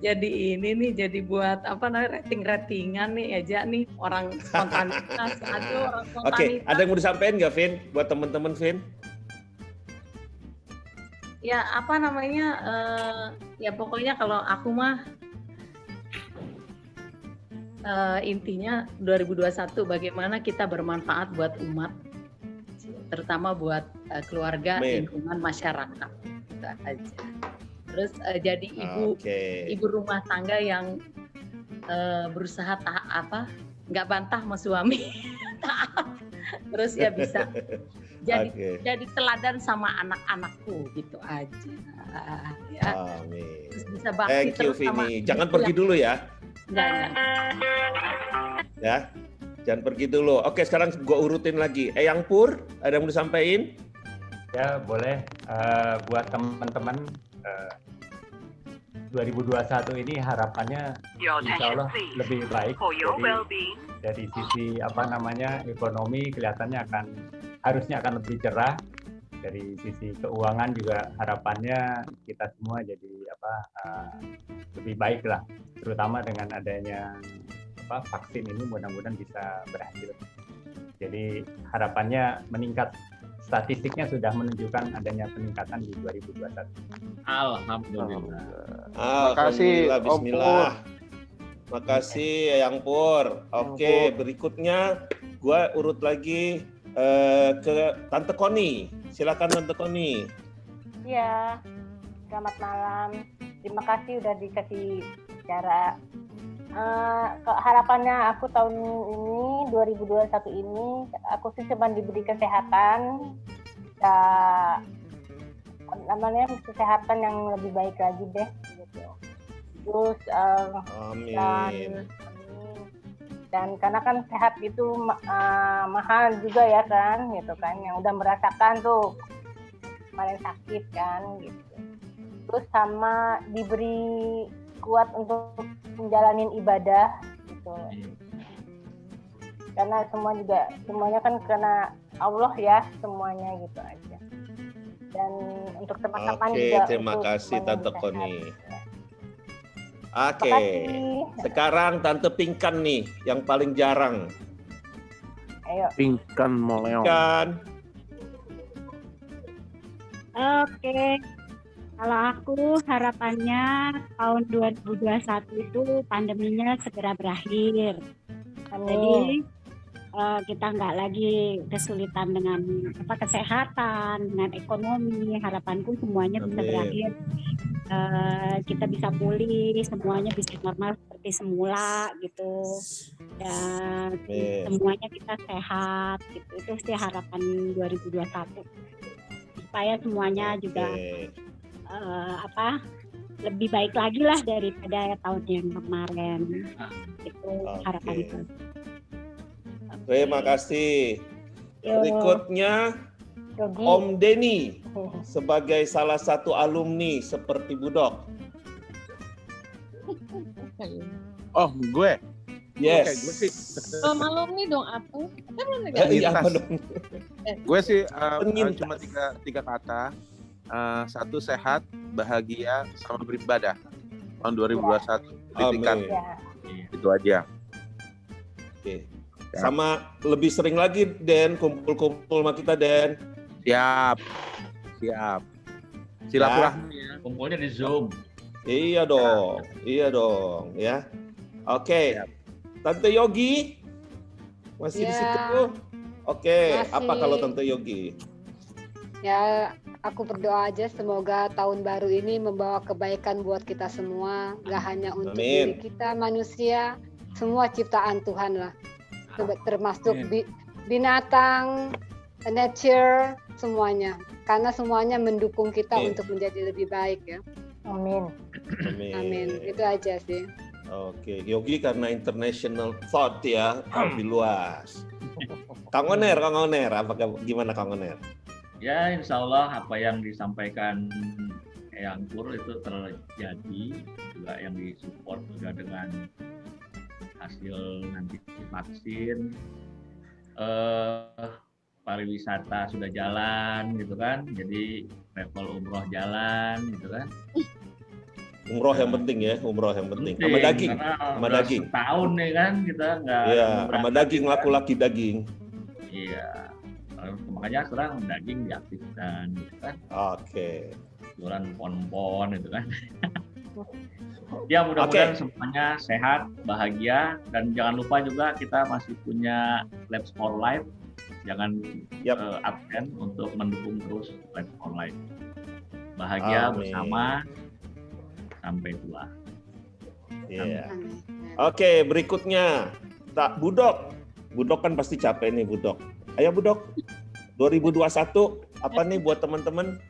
Jadi ini nih, jadi buat apa namanya ratingan nih aja nih orang spontanitas. Aduh, orang spontanitas.
Oke, ada yang mau disampaikan nggak, Vin? Buat teman-teman, Vin?
Ya apa namanya? Ya pokoknya kalau aku mah intinya 2021 bagaimana kita bermanfaat buat umat, terutama buat keluarga, lingkungan, masyarakat. Itu aja. Terus jadi ibu rumah tangga yang berusaha nggak bantah sama suami, taat. Terus ya bisa jadi teladan sama anak-anakku gitu aja. Ya.
Amin.
Terus bisa bakti
Thank you,
terus sama
Vini. Jangan pergi dulu ya.
Ya.
Jangan pergi dulu. Oke, sekarang gue urutin lagi. Eyang Pur, ada yang mau disampaikan?
Ya, boleh. Buat teman-teman, 2021 ini harapannya insya Allah lebih baik. Jadi dari sisi ekonomi kelihatannya harusnya akan lebih cerah. Dari sisi keuangan juga harapannya kita semua jadi lebih baik lah, terutama dengan adanya vaksin ini mudah-mudahan bisa berhasil. Jadi harapannya meningkat. Statistiknya sudah menunjukkan adanya peningkatan di 2021.
Alhamdulillah.
Alhamdulillah, bismillah. Makasih Eyang Pur. Oke, berikutnya gua urut lagi ke Tante Koni. Silakan Tante Koni.
Iya, selamat malam. Terima kasih udah dikasih bicara. Harapannya aku tahun ini 2021 ini aku sih cuma diberi kesehatan, kesehatan yang lebih baik lagi deh gitu. Terus dan karena kan sehat itu mahal juga ya kan gitu kan, yang udah merasakan tuh kemarin sakit kan gitu. Terus sama diberi kuat untuk menjalanin ibadah gitu. Karena semuanya kan karena Allah ya, semuanya gitu aja. Dan untuk teman-teman juga.
Terima kasih Tante Koni. Oke. Sekarang Tante Pinkan nih yang paling jarang.
Ayo.
Pinkan Moleong.
Pinkan.
Oke. Kalau aku harapannya tahun 2021 itu pandeminya segera berakhir. Jadi kita nggak lagi kesulitan dengan kesehatan, dengan ekonomi. Harapanku semuanya bisa berakhir. Kita bisa pulih, semuanya bisa normal seperti semula gitu. Dan semuanya kita sehat gitu. Itu sih harapan 2021. Supaya semuanya juga lebih baik lagi lah daripada tahun yang kemarin. Itu harapan itu.
Terima kasih. Berikutnya Om Denny sebagai salah satu alumni seperti Budok.
Oh, gue.
Yes.
Okay, gue sih.
Alumni dong aku.
Iya, dong.
Gue sih cuma tiga kata. Satu, sehat, bahagia, sama beribadah tahun 2021. Tingkat itu aja.
Oke. Sama lebih sering lagi Den, kumpul-kumpul sama kita Den.
Siap. Silaturahmi ya.
Kumpulnya di Zoom.
Iya dong ya. Oke. Tante Yogi masih di situ? Oke.
Masih.
Apa kalau Tante Yogi?
Ya, aku berdoa aja semoga tahun baru ini membawa kebaikan buat kita semua, gak hanya untuk diri kita manusia, semua ciptaan Tuhan lah, termasuk binatang, nature, semuanya, karena semuanya mendukung kita untuk menjadi lebih baik ya.
Amin.
Itu aja sih.
Oke, Yogi karena international thought ya, lebih luas. Kang Oner, gimana Kang Oner?
Ya, insya Allah apa yang disampaikan Eyang Pur itu terjadi, juga yang disupport juga dengan hasil nanti vaksin, pariwisata sudah jalan gitu kan, jadi travel umroh jalan gitu kan.
Umroh yang penting ya, sama daging,
Setahun nih kan kita nggak.
Iya, sama daging, laki-laki daging.
Iya. Makanya sekarang daging diaktifkan gitu kan.
Oke.
Jualan pon-pon gitu kan. Ya mudah-mudahan semuanya sehat, bahagia, dan jangan lupa juga kita masih punya Labs for Life. Jangan absen untuk mendukung terus Labs for Life. Bahagia bersama sampai tua.
Iya. Oke, berikutnya Budok. Budok kan pasti capek nih Budok. Ayo Budok, 2021 apa nih buat teman-teman?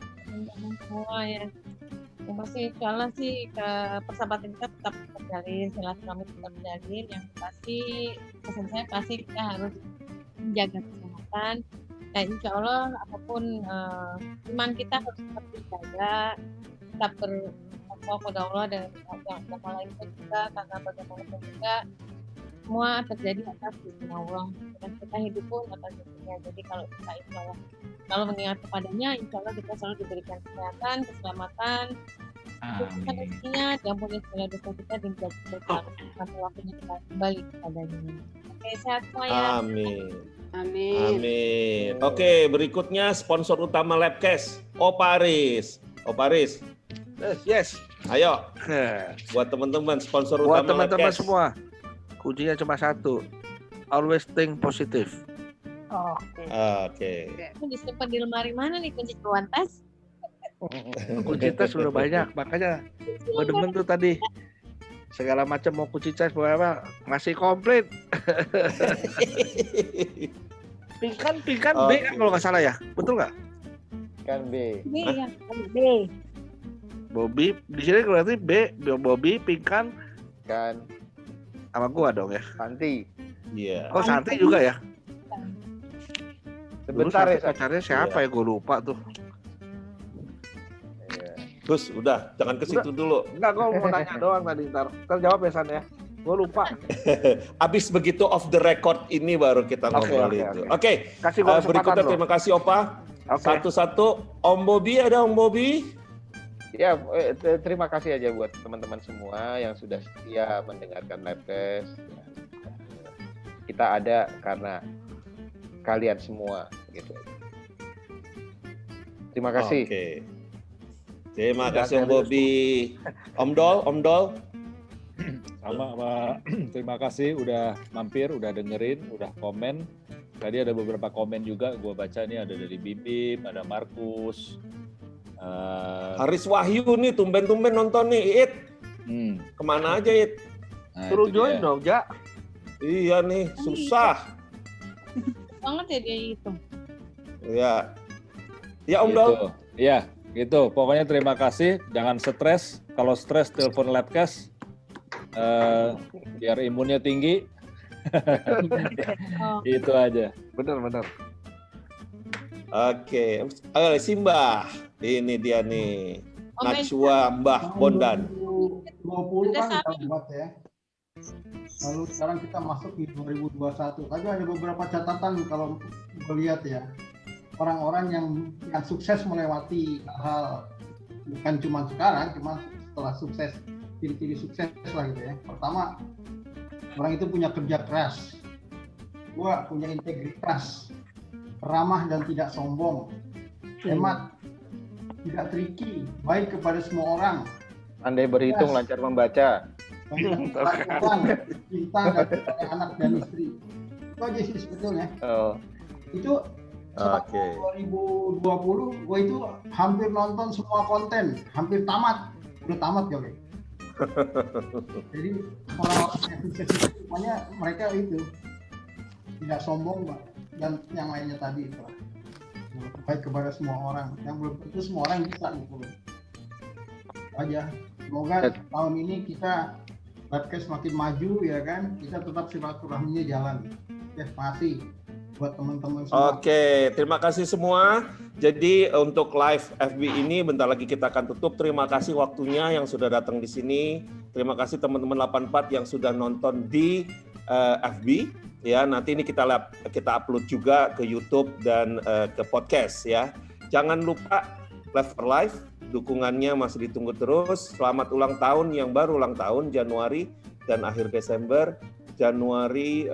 Semua ya. Yang pasti insya Allah sih persahabatan kita tetap terjalin, silaturahmi tetap terjalin. Yang pasti pesan saya pasti kita harus menjaga kesehatan. Dan insya Allah apapun iman kita harus tetap dijaga, tetap bertakwa kepada Allah dan agama lain pun juga, karena bagaimanapun juga semua terjadi atas izin Allah dan kita hidup pun atas izinnya. Jadi kalau kita insya Allah kalau mengingat kepadanya, insya Allah kita selalu diberikan kesehatan, keselamatan, rezekinya, diampuni segala dosa kita dan dijadikan sampai waktunya kita kembali kepadanya. Oke, sehat semua ya.
Amin. Oke, berikutnya sponsor utama Labcast, Oparis.
Yes.
Ayo. Buat teman-teman sponsor
Buat
utama
teman-teman
Labcast.
semua. Kuncinya cuma satu, always think positive.
Oke.
Itu disimpan di lemari mana nih kunci keluar tas?
Kunci tas sudah banyak, makanya gue demen tuh tadi. Segala macam mau kunci tas apa masih komplit. Pingkan B kan kalau nggak salah ya, betul nggak?
Kan B.
B ya, B.
Bobby di sini berarti B, Bobby, Pingkan,
kan.
Sama gua dong ya.
Santi.
Iya.
Oh, Santi juga ya?
Sebentar ya.
Pacarnya siapa ya? Gue lupa tuh.
Terus udah, jangan ke situ dulu.
Enggak, gue mau tanya doang tadi. Ntar jawab ya, San ya. Gue lupa.
Abis begitu off the record ini baru kita ngobrol itu. Oke. Berikutnya terima kasih Opa. Satu-satu. Om Bobby, ada Om Bobby?
Ya, terima kasih aja buat teman-teman semua yang sudah setia mendengarkan Labcast. Kita ada karena kalian semua, gitu. Terima kasih.
Oke. Terima kasih Om Bobby. Om Dol.
Sama Pak. Terima kasih udah mampir, udah dengerin, udah komen. Tadi ada beberapa komen juga, gue baca nih ada dari Bibim, ada Markus.
Haris Wahyu nih tumben-tumben nonton nih, It. Kemana aja, It?
Suruh join dong, Ja.
Iya nih, susah.
Banget ya dia itu.
Iya. Ya Om Dol.
Iya, gitu. Pokoknya terima kasih. Jangan stres. Kalau stres telepon Labcast. Biar imunnya tinggi. Itu aja.
Benar.
Oke. Simbah. Ini dia nih. Najwa Mbah Bondan.
2020 kan kita buat ya. Lalu sekarang kita masuk di 2021. Tapi ada beberapa catatan kalau melihat ya. Orang-orang yang sukses melewati hal, bukan cuma sekarang, cuma setelah sukses, ciri-ciri sukses lah gitu ya. Pertama, orang itu punya kerja keras. 2, punya integritas, ramah dan tidak sombong. hemat, tidak tricky, baik kepada semua orang.
Pandai berhitung, lancar membaca.
Cinta dan anak dan istri. Itu aja sih sebetulnya. Itu
Oke.
2020 gue itu hampir nonton semua konten, hampir tamat. Udah tamat ya, Oke. Jadi orang-orang yang sukses itu semuanya mereka itu tidak sombong, Pak. Dan yang lainnya tadi itu baik kepada semua orang. Yang belum tentu semua orang bisa gitu loh. Aja. Semoga tahun ini kita podcast makin maju ya kan. Kita tetap silaturahminya jalan. Ya, makasih buat teman-teman semua.
Oke, terima kasih semua. Jadi untuk live FB ini bentar lagi kita akan tutup. Terima kasih waktunya yang sudah datang di sini. Terima kasih teman-teman 84 yang sudah nonton di FB. Ya, nanti ini kita upload juga ke YouTube dan ke podcast ya. Jangan lupa Left for Life, dukungannya masih ditunggu terus. Selamat ulang tahun yang baru ulang tahun Januari dan akhir Desember. Januari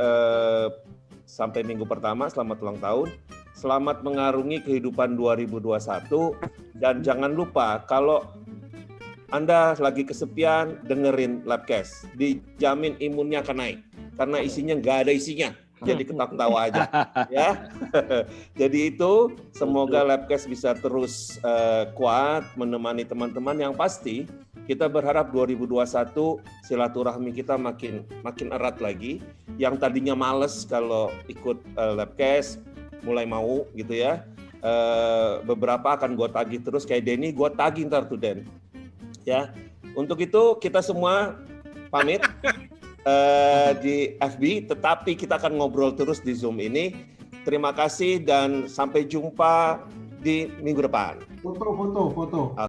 sampai minggu pertama, selamat ulang tahun. Selamat mengarungi kehidupan 2021. Dan jangan lupa kalau Anda lagi kesepian, dengerin Labcast. Dijamin imunnya akan naik. Karena isinya nggak ada isinya. Jadi ketawa aja. Ya. Jadi itu, semoga Labcast bisa terus kuat, menemani teman-teman. Yang pasti, kita berharap 2021 silaturahmi kita makin erat lagi. Yang tadinya males kalau ikut Labcast, mulai mau gitu ya. Beberapa akan gue tagih terus, kayak Denny, gue tagih ntar tuh Den. Ya, untuk itu kita semua pamit di FB, tetapi kita akan ngobrol terus di Zoom ini. Terima kasih dan sampai jumpa di minggu depan.
Foto.